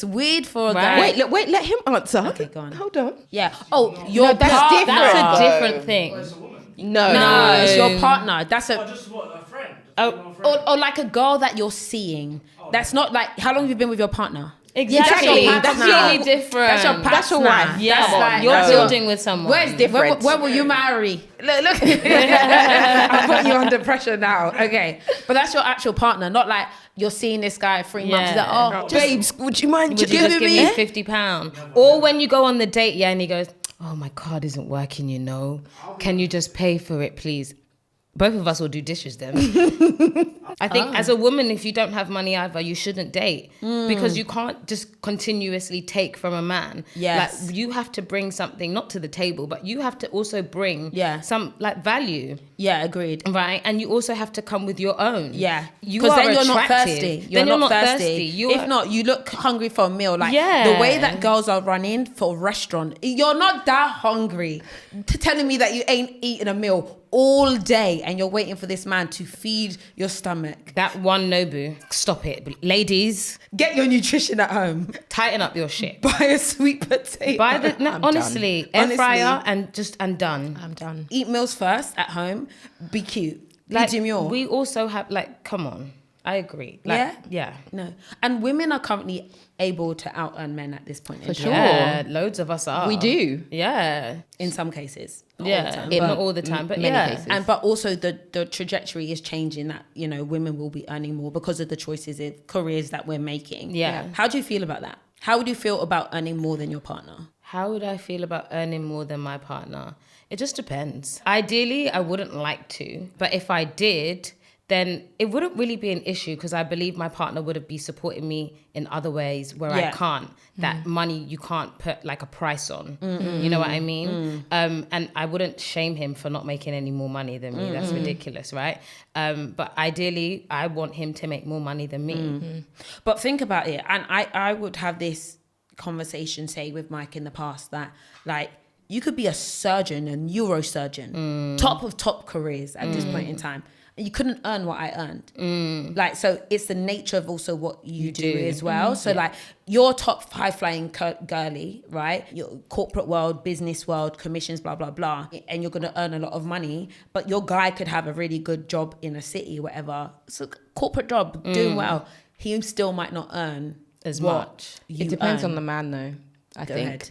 weird for a guy. Wait, let him answer. Okay, go on. Hold on. Yeah. Oh, your that's partner. different. That's a different thing. It's a woman. No. It's your partner. That's Just what, a friend? or like a girl that you're seeing. That's not like, how long have you been with your partner? Exactly. That's That's your partner. really different. That's your partner. That's your wife. Yeah, That's like, you're no. building with someone. Where's different? When will you marry? Look. I'm putting you under pressure now. Okay. But that's your actual partner, not like you're seeing this guy 3 months. Yeah. Like, babes, would you mind Would you just give me £50? Or when you go on the date, and he goes, oh, my card isn't working, you know. Can you just pay for it, please? Both of us will do dishes then. I think as a woman, if you don't have money either, you shouldn't date because you can't just continuously take from a man. Yes. Like, you have to bring something, not to the table, but you have to also bring some like value. Yeah, agreed. Right. And you also have to come with your own. Yeah. You Because are then you're not attractive. thirsty. Then you're not thirsty. If not, you look hungry for a meal. Like the way that girls are running for a restaurant, you're not that hungry. Telling me that you ain't eating a meal all day and you're waiting for this man to feed your stomach. That one Nobu. Stop it. Ladies, Get your nutrition at home. tighten up your shit. Buy a sweet potato. Buy the honestly, air fryer and done. I'm done. Eat meals first at home. Be cute. Be Like, demure. we also have come on. I agree. Yeah. No. And women are currently able to out-earn men at this point. For sure. Yeah, loads of us are. We do. Yeah. In some cases. Not Yeah. all the time. Not all the time, but many yeah. cases. But also the trajectory is changing that, you know, women will be earning more because of the choices of careers that we're making. Yeah. How do you feel about that? How would you feel about earning more than your partner? How would I feel about earning more than my partner? It just depends. Ideally, I wouldn't like to, but if I did, then it wouldn't really be an issue because I believe my partner would be supporting me in other ways where I can't. That money you can't put like a price on. You know what I mean? And I wouldn't shame him for not making any more money than me. That's ridiculous, right? But ideally, I want him to make more money than me. But think about it. And I would have this conversation, say, with Mike in the past that, like, you could be a surgeon, a neurosurgeon, top of top careers at this point in time. And you couldn't earn what I earned. Like, so it's the nature of also what you do as well. So like, you're top high flying girly, right? Your corporate world, business world, commissions, blah, blah, blah. And you're going to earn a lot of money, but your guy could have a really good job in a city, whatever. So corporate job, doing well. He still might not earn As much. It depends on the man, though. I think.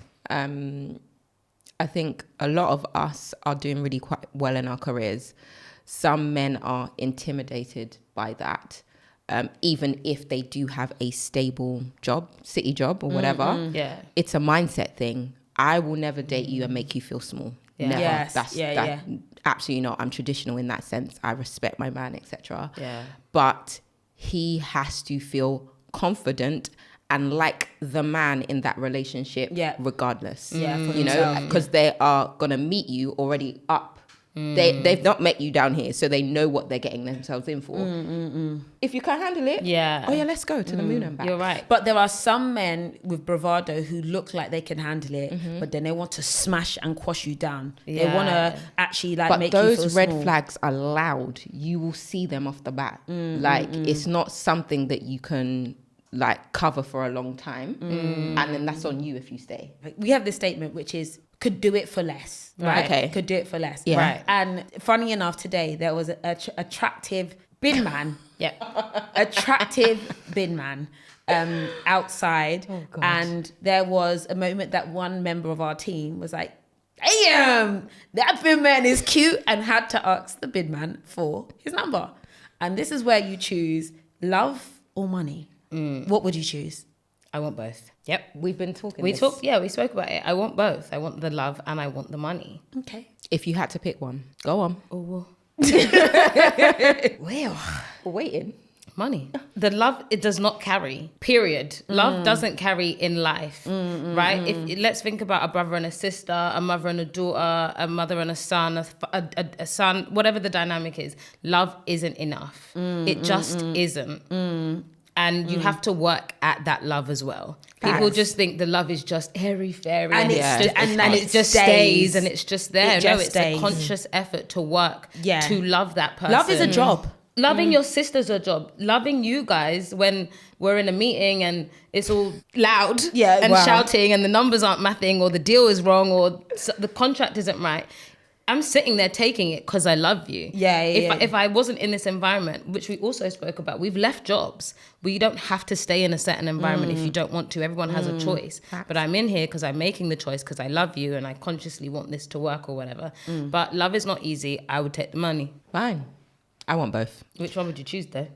I think a lot of us are doing really quite well in our careers. Some men are intimidated by that, even if they do have a stable job, city job or whatever. Yeah. It's a mindset thing. I will never date you and make you feel small. Yeah. Never. Yes. That's absolutely not. I'm traditional in that sense. I respect my man, etc. Yeah. But he has to feel confident and like the man in that relationship, regardless. Yeah, for you know, himself. because they are gonna meet you already up. They've not met you down here, so they know what they're getting themselves in for. If you can't handle it, let's go to the moon and back. You're right. But there are some men with bravado who look like they can handle it, but then they want to smash and quash you down. They want to actually like make you feel those red small. flags are loud. You will see them off the bat. It's not something that you can like cover for a long time, and then that's on you if you stay. We have this statement which is could do it for less, right? Okay. Could do it for less, Yeah. right? And funny enough, today there was a attractive bin man, attractive bin man outside, and there was a moment that one member of our team was like, "Damn, that bin man is cute," and had to ask the bin man for his number. And this is where you choose love or money. What would you choose? I want both. Yep. We've been talking. We spoke about it. I want both. I want the love and I want the money. Okay. If you had to pick one, go on. Oh, Well, We're waiting. money. The love, it does not carry, period. Love doesn't carry in life, right? If let's think about a brother and a sister, a mother and a daughter, a mother and a son, a son, whatever the dynamic is, love isn't enough. It just isn't. And you have to work at that love as well. People just think the love is just airy fairy And and, it's it's just- just, and and it it just stays. stays and it's just there. It No, just it's stays. a conscious effort to work Yeah. to love that person. love is a job. Loving your sister's a job. Loving you guys when we're in a meeting and it's all loud and shouting and the numbers aren't mathing or the deal is wrong or the contract isn't right. I'm sitting there taking it because I love you. If I wasn't in this environment, which we also spoke about, we've left jobs. We don't have to stay in a certain environment if you don't want to. Everyone has a choice. But I'm in here because I'm making the choice because I love you and I consciously want this to work or whatever. But love is not easy. I would take the money. Fine. I want both. Which one would you choose though?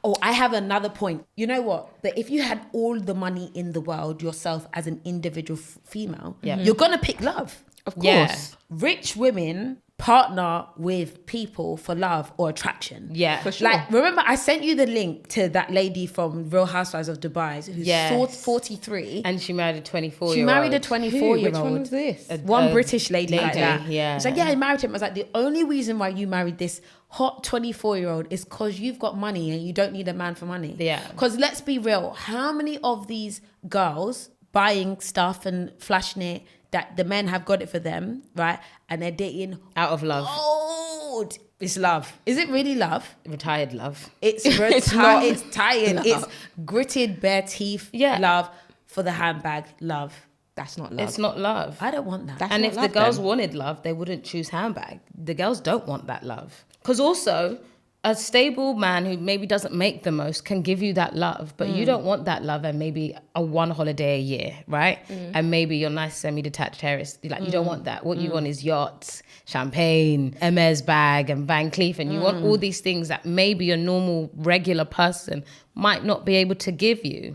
Oh, I have another point. You know what? That if you had all the money in the world yourself as an individual female, you're going to pick love. Of course. Yeah. Rich women partner with people for love or attraction. Yeah. For sure. Like, remember I sent you the link to that lady from Real Housewives of Dubai who's 43. And she married a 24-year-old. She married a Which 24-year-old. one was this? One British lady like lady, that. yeah. It's like, yeah, I married him. I was like, the only reason why you married this hot 24-year-old is because you've got money and you don't need a man for money. Yeah. Because let's be real, how many of these girls buying stuff and flashing it that the men have got it for them, right? And they're dating Out of love. old. It's love. Is it really love? Retired love. It's not. it's tired. It's gritted, bare teeth. Yeah. Love for the handbag. Love. That's not love. It's not love. I don't want that. That's And not if the love girls then. wanted love, they wouldn't choose handbag. The girls don't want that love. Because also, a stable man who maybe doesn't make the most can give you that love, but you don't want that love and maybe a one holiday a year, right? And maybe your nice semi-detached terrace. Like, you don't want that. What you want is yachts, champagne, Hermes bag, and Van Cleef, and you want all these things that maybe a normal, regular person might not be able to give you,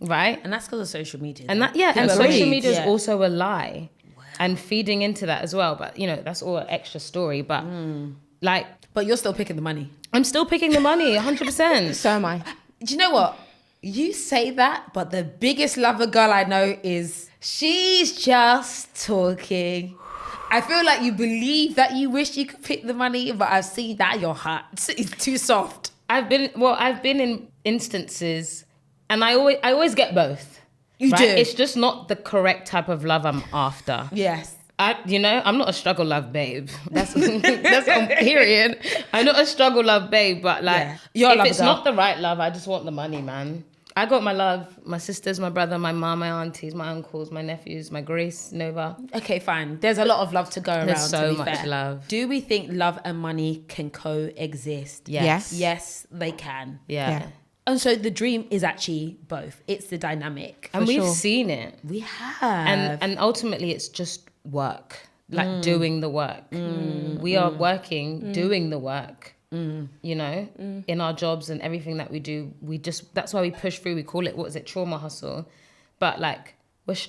right? And that's because of social media. And though. and Agreed. social media is Yeah. also a lie, and feeding into that as well. But that's all an extra story. But like, But you're still picking the money. I'm still picking the money, 100%. So am I. Do you know what? You say that, but the biggest lover girl I know is she's just talking. I feel like you believe that you wish you could pick the money, but I see that your heart is too soft. I've been in instances, and I always get both. You right? do. It's just not the correct type of love I'm after. Yes. I'm not a struggle love babe. That's on period. I'm not a struggle love babe, but like, Yeah. You're a if lover it's girl. not the right love, I just want the money, man. I got my love, my sisters, my brother, my mom, my aunties, my uncles, my nephews, my Grace, Nova. Okay, fine. There's a lot of love to go around. There's so to be much fair. love. Do we think love and money can coexist? Yes. Yes, they can. Yeah. And so the dream is actually both. It's the dynamic. And we've sure. seen it. We have. And ultimately it's just work, like doing the work. We are working, doing the work, in our jobs and everything that we do. That's why we push through. We call it, trauma hustle. But like,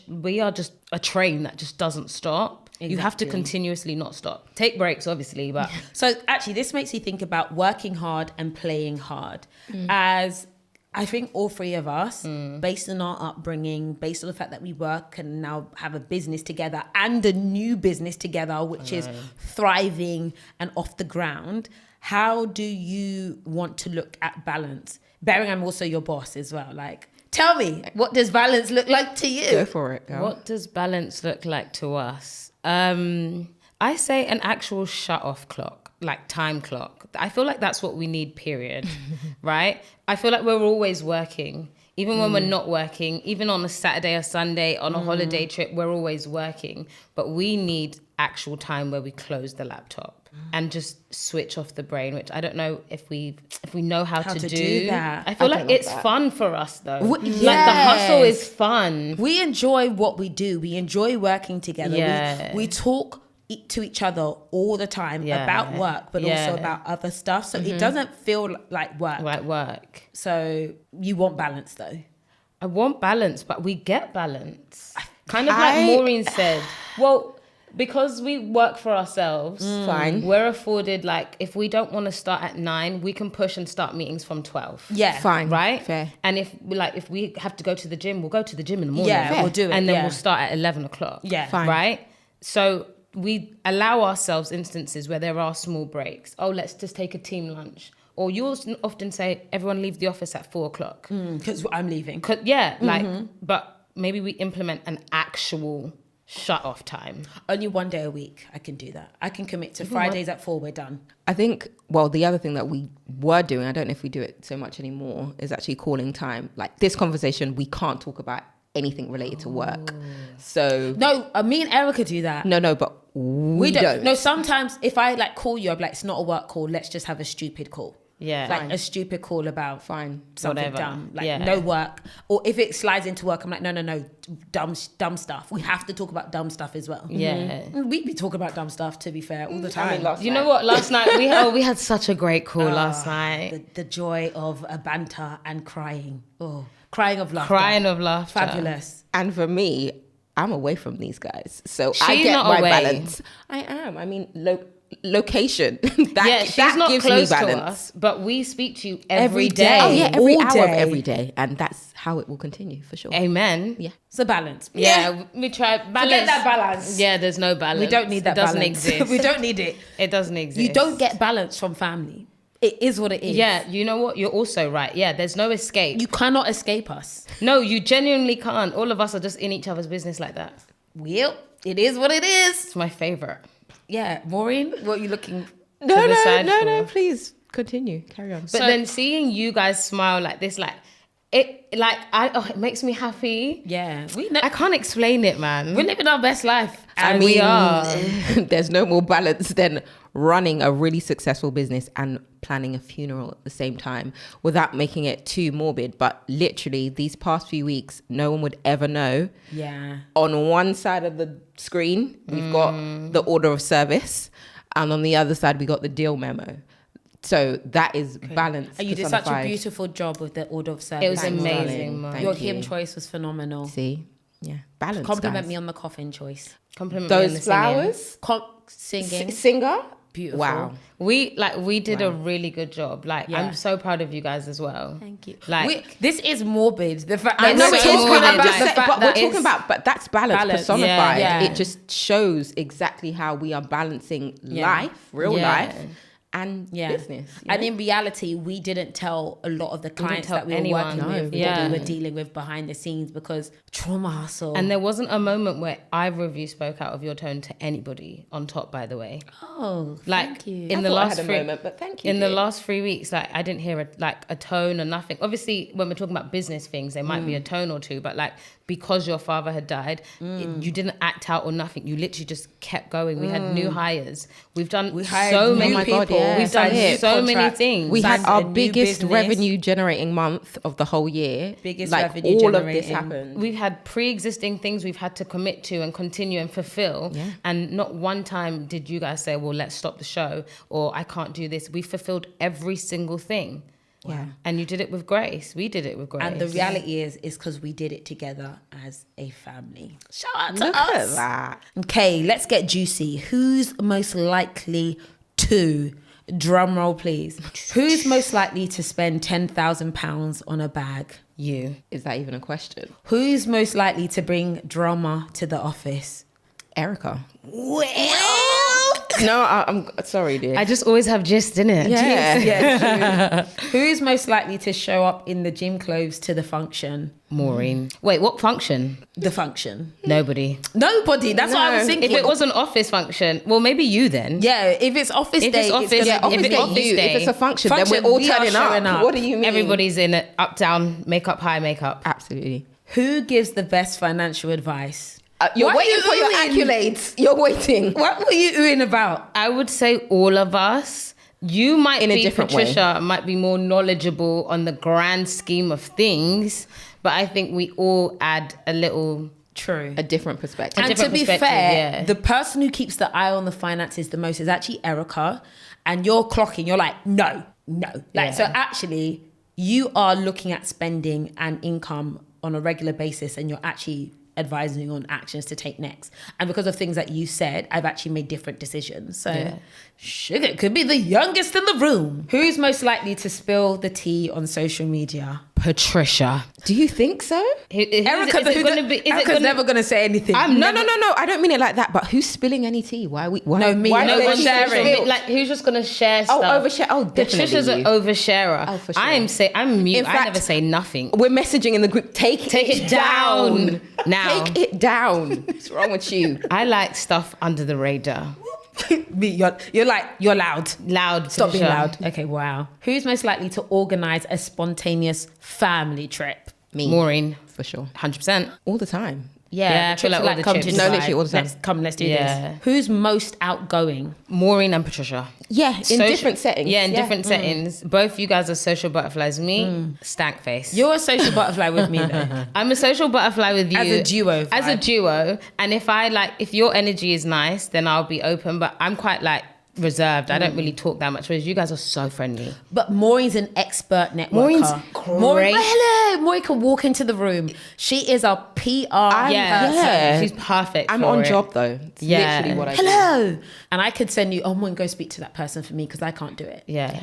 we are just a train that just doesn't stop. You have to Exactly. continuously not stop. Take breaks, obviously, but So actually, this makes me think about working hard and playing hard. As I think all three of us, based on our upbringing, based on the fact that we work and now have a business together and a new business together, which is thriving and off the ground, how do you want to look at balance? Bearing I'm also your boss as well. Like, tell me, what does balance look like to you? Go for it, girl. what does balance look like to us? I say an actual shut-off clock, like time clock. I feel like that's what we need, period, right? I feel like we're always working. Even when we're not working, even on a Saturday or Sunday, on a holiday trip, we're always working. But we need actual time where we close the laptop and just switch off the brain, which I don't know if we know how to do that. I feel I like don't love it's that. fun for us though. Wh- Like the hustle yes. is fun. We enjoy what we do. We enjoy working together. Yeah. We talk to each other all the time Yeah. about work, but Yeah. also about other stuff. So it doesn't feel like work. Like work. So you want balance though. I want balance, but we get balance. Kind of I- like Maureen said. Well, because we work for ourselves, Fine. we're afforded, like, if we don't want to start at 9, we can push and start meetings from 12. Yeah. Fine. Right? Fair. And if we have to go to the gym, we'll go to the gym in the morning. Yeah, we'll do it, And then yeah. we'll start at 11 o'clock. Yeah. Fine. Right? So we allow ourselves instances where there are small breaks. Oh, let's just take a team lunch. Or you'll often say, everyone leave the office at 4 o'clock. Because I'm leaving. But maybe we implement an actual shut off time. Only one day a week. I can do that. I can commit to Fridays at 4. We're done. I think, well, the other thing that we were doing, I don't know if we do it so much anymore, is actually calling time. Like this conversation, we can't talk about anything related to work. So No, me and Erica do that. no, but we don't. No, sometimes if I like call you, I'm like, it's not a work call. Let's just have a stupid call. Yeah. Like a stupid call about Fine. something Whatever. dumb. Like Yeah. no work. Or if it slides into work, I'm like, no, dumb stuff. We have to talk about dumb stuff as well. Yeah. We be talking about dumb stuff, to be fair, all the time. You know what? Last night we had such a great call last night. The joy of a banter and crying. Oh, crying of laughter. Crying of laughter. Fabulous. And for me, I'm away from these guys. So She's I get not my away. balance. I am. I mean, location. She's that not gives close me to balance. us, but we speak to you Every every day. day. Oh yeah, every All hour of day. every day. And that's how it will continue for sure. Amen. Yeah. So balance. Yeah, we try balance. Forget that balance. Yeah, there's no balance. We don't need that It doesn't balance. exist. We don't need it. It doesn't exist. You don't get balance from family. It is what it is. Yeah, you know what? You're also right. Yeah, there's no escape. You cannot escape us. No, you genuinely can't. All of us are just in each other's business like that. Well, it is what it is. It's my favorite. Yeah. Maureen, what are you looking... No, the side for. no, please continue. Carry on. But So- then seeing you guys smile like this, it makes me happy. Yeah. I can't explain it, man. We're living our best life. I And mean, we are. there's no more balance than running a really successful business and planning a funeral at the same time without making it too morbid. But literally these past few weeks, no one would ever know. Yeah. On one side of the screen, we've got the order of service, and on the other side, we got the deal memo. So that is balanced. And you did such a beautiful job with the order of service. It was Thanks, amazing, darling. Mum. Thank Your you. hymn choice was phenomenal. See? Yeah. Balance, Compliment guys. me on the coffin choice. Compliment me on the Those singing. flowers? Singing. Singer? Beautiful. Wow. We did a really good job. Like, Yeah. I'm so proud of you guys as well. Thank you. Like, This is morbid. The fact I that know we're it is talking morbid, about like, the fact but that we're talking it's- about, but that's balance, Balance, personified. yeah. It just shows exactly how we are balancing life, real Yeah. life, and business. you And know? in reality, we didn't tell a lot of the clients tell that we were anyone. working No, with we what didn't. we were dealing with behind the scenes because trauma hustle. and there wasn't a moment where either of you spoke out of your tone to anybody on top, by the way. oh, Like, thank you. in I the thought I last had a three, moment, but thank you, in the dear. last 3 weeks, like, I didn't hear a tone or nothing. Obviously, when we're talking about business things, there might be a tone or two, but like, because your father had died, you didn't act out or nothing. You literally just kept going. We had new hires. We've done hired so new many people. people. Yeah. We've done Signed so new many contracts. things. We had Signed our a new biggest business. revenue generating month of the whole year. Biggest like revenue all of this generating. happened. We've had pre-existing things we've had to commit to and continue and fulfill. Yeah. And not one time did you guys say, well, let's stop the show, or I can't do this. We fulfilled every single thing. Yeah. And you did it with grace. We did it with grace. And the reality is because we did it together as a family. Shout out to Look us. at that. Okay, let's get juicy. Who's most likely to, drum roll please, who's most likely to spend £10,000 on a bag? You. Is that even a question? Who's most likely to bring drama to the office? Erica. Well, No, I'm sorry, dear. I just always have gist in it. Yeah. yeah, true. Who's most likely to show up in the gym clothes to the function? Maureen. Wait, what function? The function. Nobody. Nobody. That's what I was No. thinking. If it was an office function, well, maybe you then. yeah, if it's office If day, it's office- gonna yeah, be- if it's office you, day. if it's a function, Function, then we're all we are turning showing up. What do you mean? Everybody's in it, up, down, makeup, high, makeup. Absolutely. Who gives the best financial advice? You're What waiting are for you your doing? accolades. You're waiting. What were you oohing about? I would say all of us. You might In a be, different way. Patricia, might be more knowledgeable on the grand scheme of things, but I think we all add a little. True. A different perspective. And to different be perspective, fair, yeah. the person who keeps the eye on the finances the most is actually Erica. And you're clocking, you're like, no. Like, Yeah. so actually, you are looking at spending and income on a regular basis, and you're actually advising on actions to take next. And because of things that you said, I've actually made different decisions. So Yeah. Sugar could be the youngest in the room. Who's most likely to spill the tea on social media? Patricia. Do you think so? Erica's never going to say anything. No. I don't mean it like that. But who's spilling any tea? Why are we? Why, No, me. Why No are one's we sharing. Like, who's just gonna share Oh, stuff? overshare. Oh, definitely. Patricia's an you. oversharer. Oh, for sure. I'm mute. In I fact, never say nothing. We're messaging in the group. Take it down now. Take it down. What's wrong with you? I like stuff under the radar. Me, you're loud. Loud. Stop being Patricia. loud. Okay, wow. Who's most likely to organize a spontaneous family trip? Me. Maureen. For sure. 100%. All the time. Yeah, I feel like all the come trips. to No, Dubai. literally all the time. Let's do Yeah. this. Who's most outgoing? Maureen and Patricia. Yeah, in Social- different settings. Yeah, in different settings. Both you guys are social butterflies. Me, stank face. You're a social butterfly with me though. I'm a social butterfly with you. As a duo As a vibe. duo. And if your energy is nice, then I'll be open. But I'm quite like reserved. I don't really talk that much. Whereas you guys are so friendly. But Maureen's an expert networker. Maureen's Maureen, great. hello. Maureen can walk into the room. She is a PR person. yeah. She's perfect. I'm for on it. job though. It's Yeah. literally what I do. Hello. And I could send you, Maureen, go speak to that person for me because I can't do it. Yeah.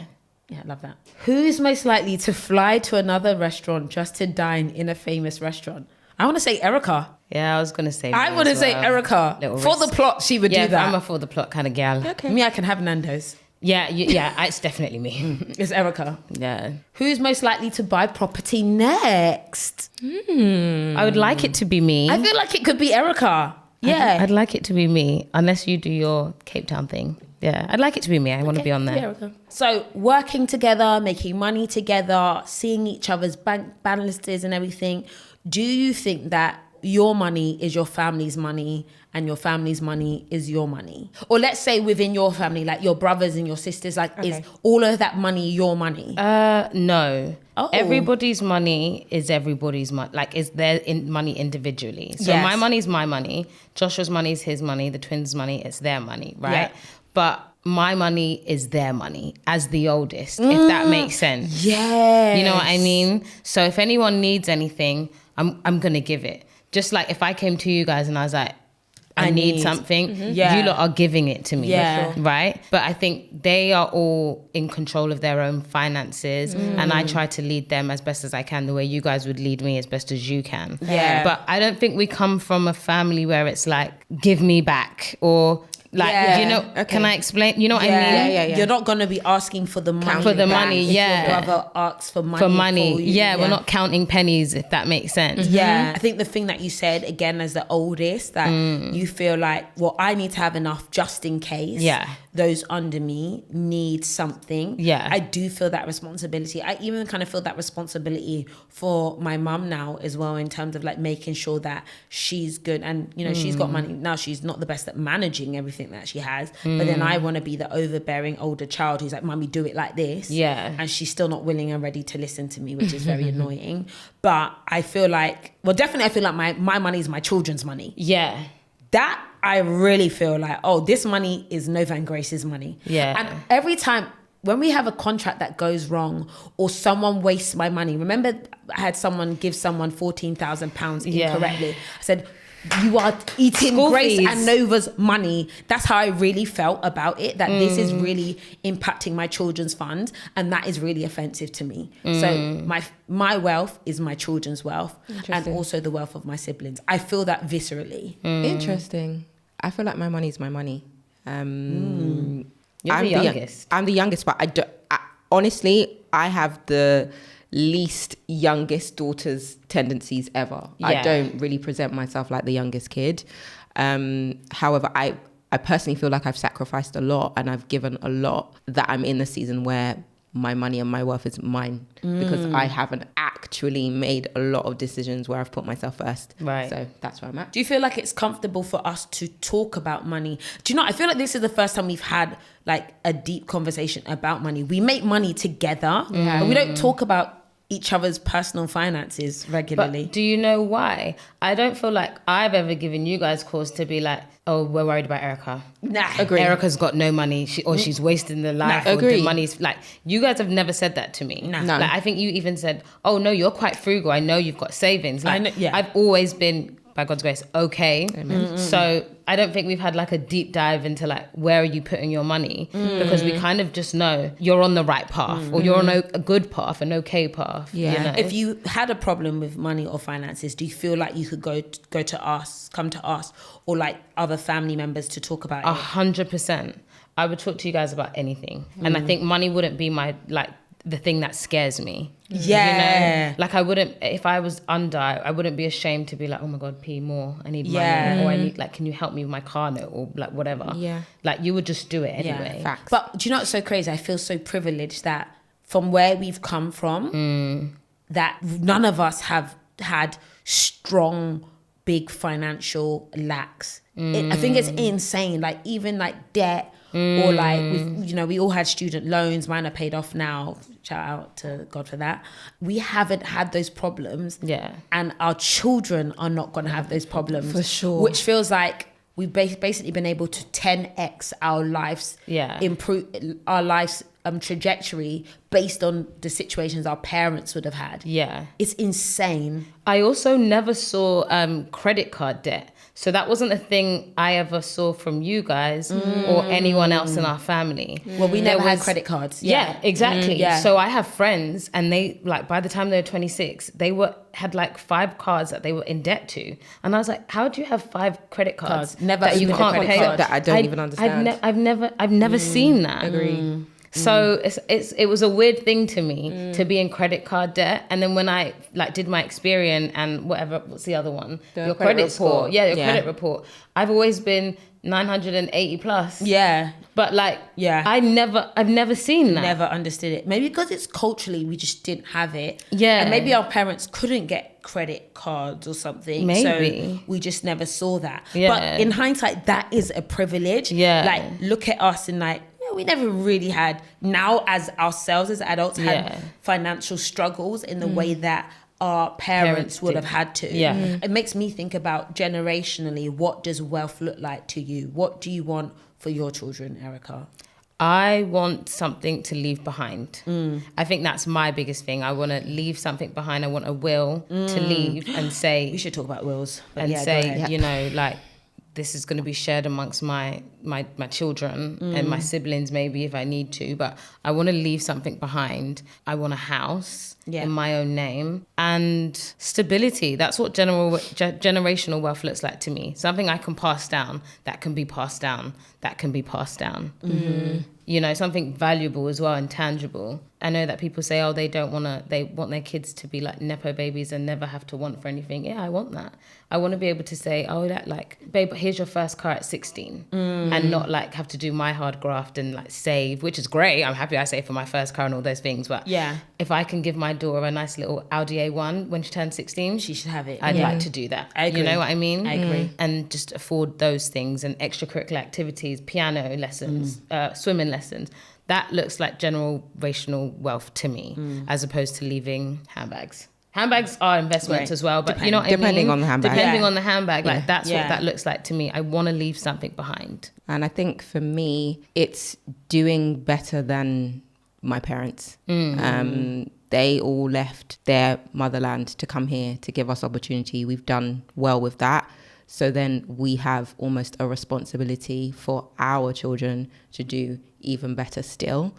Yeah, I love that. Who's most likely to fly to another restaurant just to dine in a famous restaurant? I want to say Erica. Yeah, I was gonna say. I me want to as say well. Erica. Little For the risk. plot, she would Yeah, do that. I'm a for the plot kind of gal. Me, I can have Nando's. Yeah, it's definitely me. It's Erica. Yeah. Who's most likely to buy property next? I would like it to be me. I feel like it could be Erica. Yeah. I'd like it to be me, unless you do your Cape Town thing. Yeah, I'd like it to be me. I want to be on there. Erica. So working together, making money together, seeing each other's bank balances and everything. Do you think that your money is your family's money and your family's money is your money? Or let's say within your family, like your brothers and your sisters, like is all of that money your money? No. Oh. Everybody's money is everybody's money. Like, is their money individually. So Yes. my money is my money. Joshua's money is his money. The twins' money is their money, right? Yeah. But my money is their money as the oldest, if that makes sense. Yeah. You know what I mean? So if anyone needs anything, I'm going to give it. Just like if I came to you guys and I was like, I need something, Yeah. you lot are giving it to me, Yeah. right? But I think they are all in control of their own finances, and I try to lead them as best as I can, the way you guys would lead me as best as you can. Yeah. But I don't think we come from a family where it's like, give me back, or like, you know, can I explain? You know what I mean? Yeah. You're not going to be asking for the money. For the back money, if yeah. Your brother asks for money. For money, for you. yeah, we're not counting pennies, if that makes sense. Yeah. I think the thing that you said, again, as the oldest, that you feel like, well, I need to have enough just in case those under me need something. Yeah. I do feel that responsibility. I even kind of feel that responsibility for my mum now as well, in terms of like making sure that she's good. And, you know, she's got money. Now she's not the best at managing everything that she has. But then I want to be the overbearing older child who's like, Mummy, do it like this. Yeah. And she's still not willing and ready to listen to me, which is very annoying. But I feel like, well, definitely I feel like my money is my children's money. Yeah. That I really feel like, oh, this money is Nova and Grace's money. Yeah. And every time when we have a contract that goes wrong or someone wastes my money, remember I had someone give someone £14,000 incorrectly. I said, you are eating School Grace fees. and Nova's money. That's how I really felt about it, that this is really impacting my children's funds, and that is really offensive to me. So my wealth is my children's wealth, and also the wealth of my siblings. I feel that viscerally. Interesting. I feel like my money is my money. You're the youngest. I'm the youngest, but honestly, I have the least youngest daughter's tendencies ever. I don't really present myself like the youngest kid. However, I personally feel like I've sacrificed a lot and I've given a lot, that I'm in the season where my money and my wealth is mine, because I haven't actually made a lot of decisions where I've put myself first. Right. So that's where I'm at. Do you feel like it's comfortable for us to talk about money? Do you know, I feel like this is the first time we've had like a deep conversation about money. We make money together, but we don't talk about each other's personal finances regularly. But do you know why? I don't feel like I've ever given you guys cause to be like, oh, we're worried about Erica. Nah. Agree. Erica's got no money, or she's wasting the life, or agree. the money's like, you guys have never said that to me. No. Like, I think you even said, oh no, you're quite frugal. I know you've got savings. Like, I know, yeah. I've always been, by God's grace, okay. So I don't think we've had like a deep dive into like, where are you putting your money? Because we kind of just know you're on the right path, or you're on a good path, an okay path. Yeah. You know? If you had a problem with money or finances, do you feel like you could go to us, come to us, or like other family members to talk about it? 100%. I would talk to you guys about anything. And I think money wouldn't be my, like, the thing that scares me. Yeah. You know? Like, I wouldn't, if I was under, I wouldn't be ashamed to be like, oh my God, P, more. I need money. Or I need, like, can you help me with my car note? Or like, whatever. Yeah. Like, you would just do it anyway. Facts. But do you know what's so crazy? I feel so privileged that from where we've come from, that none of us have had strong, big financial lacks. I think it's insane. Like, even like debt, or like, we all had student loans. Mine are paid off now. Shout out to God for that. We haven't had those problems. Yeah. And our children are not going to have those problems. For sure. Which feels like we've basically been able to 10x our lives, improve our lives trajectory based on the situations our parents would have had. Yeah. It's insane. I also never saw credit card debt. So that wasn't a thing I ever saw from you guys or anyone else in our family. Well, we never had credit cards. Yeah, exactly. Yeah. So I have friends, and they, like, by the time they were 26, they had like 5 cards that they were in debt to. And I was like, how do you have 5 credit cards Never that you opened a can't credit pay? card. That I don't even understand. I've never seen that. Agree. So it was a weird thing to me to be in credit card debt. And then when I like did my Experian and what's the other one? Your credit score. report. Yeah, your Yeah. credit report. I've always been 980 plus. Yeah. But like, Yeah. I've never seen that. Never understood it. Maybe because it's culturally, we just didn't have it. Yeah. And maybe our parents couldn't get credit cards or something. Maybe. So we just never saw that. Yeah. But in hindsight, that is a privilege. Yeah. Like, look at us and like, we never really had, now as ourselves as adults, had financial struggles in the way that our parents would have had to. Yeah. It makes me think about generationally, what does wealth look like to you? What do you want for your children, Erica? I want something to leave behind. I think that's my biggest thing. I want to leave something behind. I want a will to leave and say... We should talk about wills. But and yeah, say, you know, like, this is going to be shared amongst my children and my siblings, maybe, if I need to. But I want to leave something behind. I want a house in my own name and stability. That's what generational wealth looks like to me. Something I can pass down, that can be passed down, that can be passed down. You know, something valuable as well and tangible. I know that people say, oh, they want their kids to be like Nepo babies and never have to want for anything. Yeah, I want that. I want to be able to say, oh, that like, babe, here's your first car at 16 and not like have to do my hard graft and like save, which is great. I'm happy I saved for my first car and all those things. But if I can give my daughter a nice little Audi A1 when she turns 16, she should have it. I'd like to do that. I agree. You know what I mean? I agree. And just afford those things and extracurricular activities, piano lessons, swimming lessons. That looks like generational wealth to me, as opposed to leaving handbags. Handbags are investments as well, but you know what I mean? Depending on the handbag. Depending on the handbag, like that's what that looks like to me. I want to leave something behind. And I think for me, it's doing better than my parents. They all left their motherland to come here to give us opportunity. We've done well with that. So then we have almost a responsibility for our children to do even better still.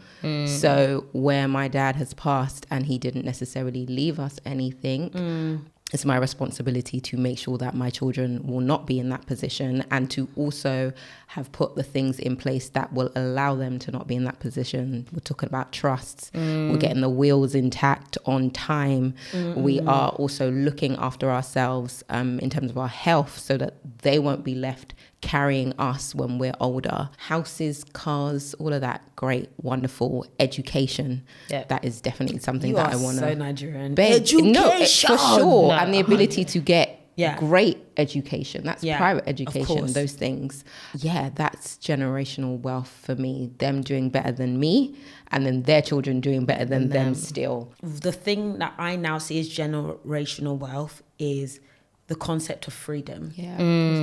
So where my dad has passed and he didn't necessarily leave us anything, it's my responsibility to make sure that my children will not be in that position and to also have put the things in place that will allow them to not be in that position. We're talking about trusts. We're getting the wheels intact on time. We are also looking after ourselves in terms of our health so that they won't be left carrying us when we're older. Houses, cars, all of that great, wonderful education. That is definitely something that I want to... so Nigerian. Education! No, for sure. No. And the ability to get great education. That's private education, those things. Yeah, that's generational wealth for me. Them doing better than me and then their children doing better than them still. The thing that I now see as generational wealth is the concept of freedom.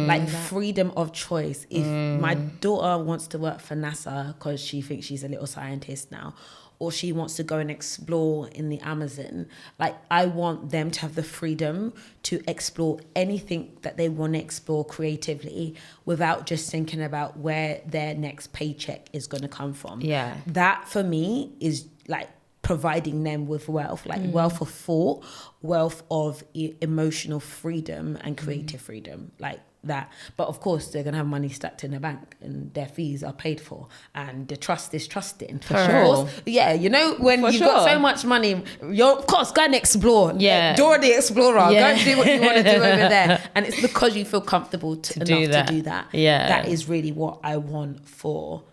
Like freedom of choice. If my daughter wants to work for NASA because she thinks she's a little scientist now, or she wants to go and explore in the Amazon, like I want them to have the freedom to explore anything that they want to explore creatively without just thinking about where their next paycheck is going to come from. That for me is like providing them with wealth, like wealth of thought, wealth of emotional freedom and creative freedom, like that. But of course they're gonna have money stacked in the bank and their fees are paid for and the trust is trusting. For sure. You know, when you've got so much money, you're of course go and explore. Dora the Explorer. Go and do what you want to do over there. And it's because you feel comfortable enough to do that. That is really what I want for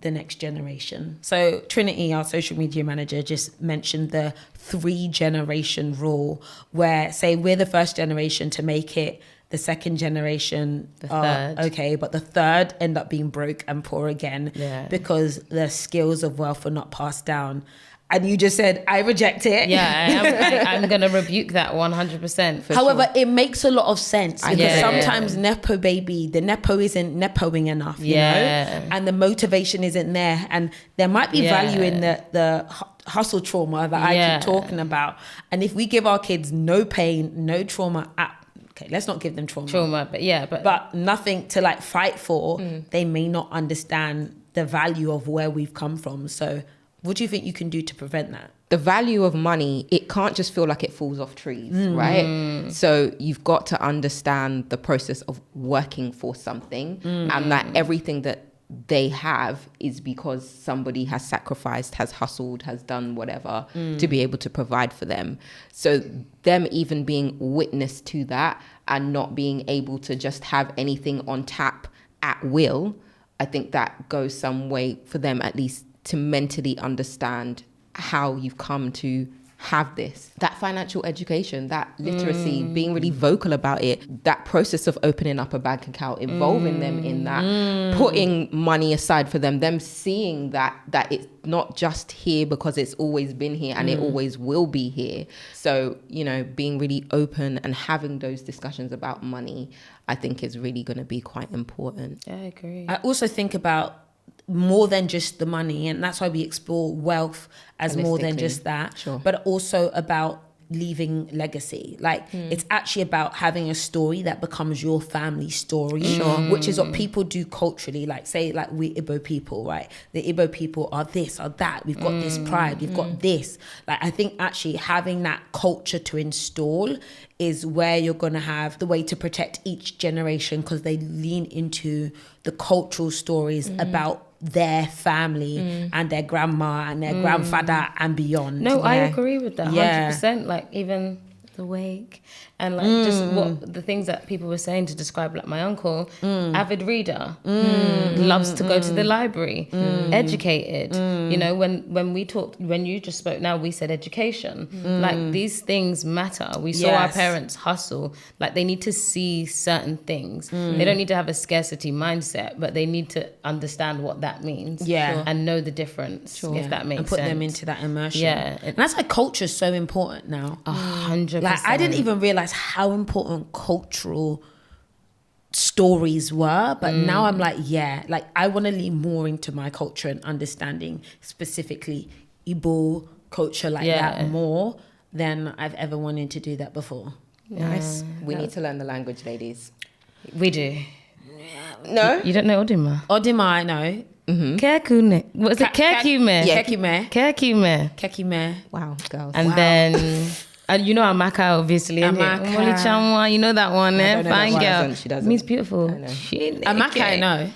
the next generation. So Trinity, our social media manager, just mentioned the 3-generation rule, where say we're the first generation to make it, the second generation okay, but the third end up being broke and poor again because the skills of wealth are not passed down. And you just said, I reject it. I'm going to rebuke that 100%. However, it makes a lot of sense because sometimes Nepo baby, the Nepo isn't Nepoing enough, you know, and the motivation isn't there. And there might be value in the hustle trauma that I keep talking about. And if we give our kids no pain, no trauma, okay, let's not give them trauma. But nothing to like fight for, they may not understand the value of where we've come from. So what do you think you can do to prevent that? The value of money, it can't just feel like it falls off trees, right? So you've got to understand the process of working for something and that everything that they have is because somebody has sacrificed, has hustled, has done whatever to be able to provide for them. So them even being witness to that and not being able to just have anything on tap at will, I think that goes some way for them at least to mentally understand how you've come to have this. That financial education, that literacy, being really vocal about it, that process of opening up a bank account, involving them in that, putting money aside for them seeing that it's not just here because it's always been here and it always will be here. So, you know, being really open and having those discussions about money, I think is really going to be quite important. Yeah, I agree. I also think about more than just the money, and that's why we explore wealth as more than just that, but also about leaving legacy. Like it's actually about having a story that becomes your family story, which is what people do culturally. Like say like we Igbo people, right? The Igbo people are this or that. We've got this pride, we've got this. Like I think actually having that culture to install is where you're going to have the way to protect each generation, because they lean into the cultural stories about their family and their grandma and their grandfather and beyond. No, I agree with that 100%. Like even the wake and like just what the things that people were saying to describe like my uncle, avid reader, loves to go to the library, educated. You know, when we talked, when you just spoke now, we said education. Like these things matter. We saw our parents hustle. Like they need to see certain things. They don't need to have a scarcity mindset, but they need to understand what that means. And know the difference, if that makes sense. And put them into that immersion. And that's why culture is so important now. 100%. Like I didn't even realize how important cultural stories were, but now I'm like, like I want to lean more into my culture and understanding specifically Igbo culture like that more than I've ever wanted to do that before. Nice. We need to learn the language, ladies. We do. No? You don't know Odima? Odima, I know. Kekune. Was it Kekume? Yeah, Kekume. Kekume. Kekume. Wow, girls. And then... And you know Amaka, obviously. Amaka. Omoli Chamwa, you know that one, eh? Fine girl. She doesn't. Means beautiful. I know. Amaka, I know.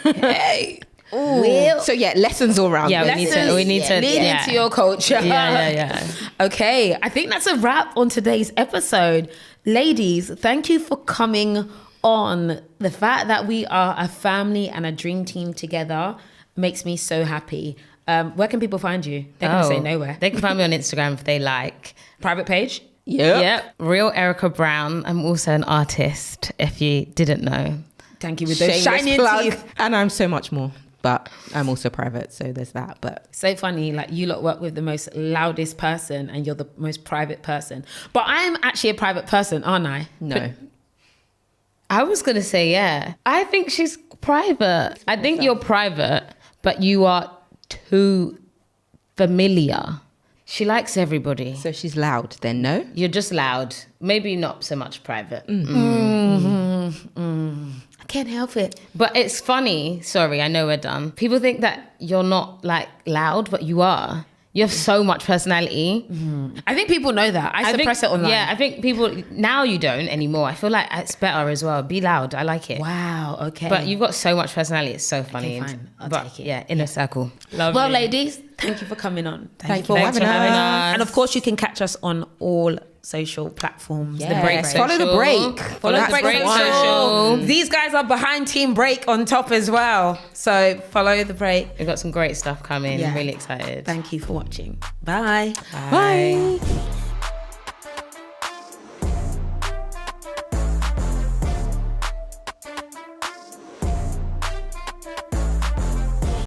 Hey. So yeah, lessons all around. Yeah, we need to lean into your culture. Yeah. Okay, I think that's a wrap on today's episode. Ladies, thank you for coming on. The fact that we are a family and a dream team together makes me so happy. Where can people find you? They're going to say nowhere. They can find me on Instagram if they like. Private page? Yep. Real Erica Brown. I'm also an artist, if you didn't know. Thank you with those shiny teeth. And I'm so much more. But I'm also private, so there's that. But so funny, like you lot work with the most loudest person and you're the most private person. But I'm actually a private person, aren't I? No. I was going to say, yeah. I think she's private. I think you're private, but you are too familiar. She likes everybody. So she's loud, then no? You're just loud. Maybe not so much private. I can't help it. But it's funny. Sorry, I know we're done. People think that you're not like loud, but you are. You have so much personality. I think people know that. I suppress it online. Yeah, I think people, now you don't anymore. I feel like it's better as well. Be loud. I like it. Wow, okay. But you've got so much personality. It's so funny. Okay, fine. I'll take it. Yeah, inner circle. Lovely. Well, ladies, thank you for coming on. Thank you for having us. And of course, you can catch us on all social platforms. Yes. The Break Social. Follow the Break. Follow the Break Social. These guys are behind Team Break on top as well. So follow the Break. We've got some great stuff coming. I'm really excited. Thank you for watching. Bye. Bye.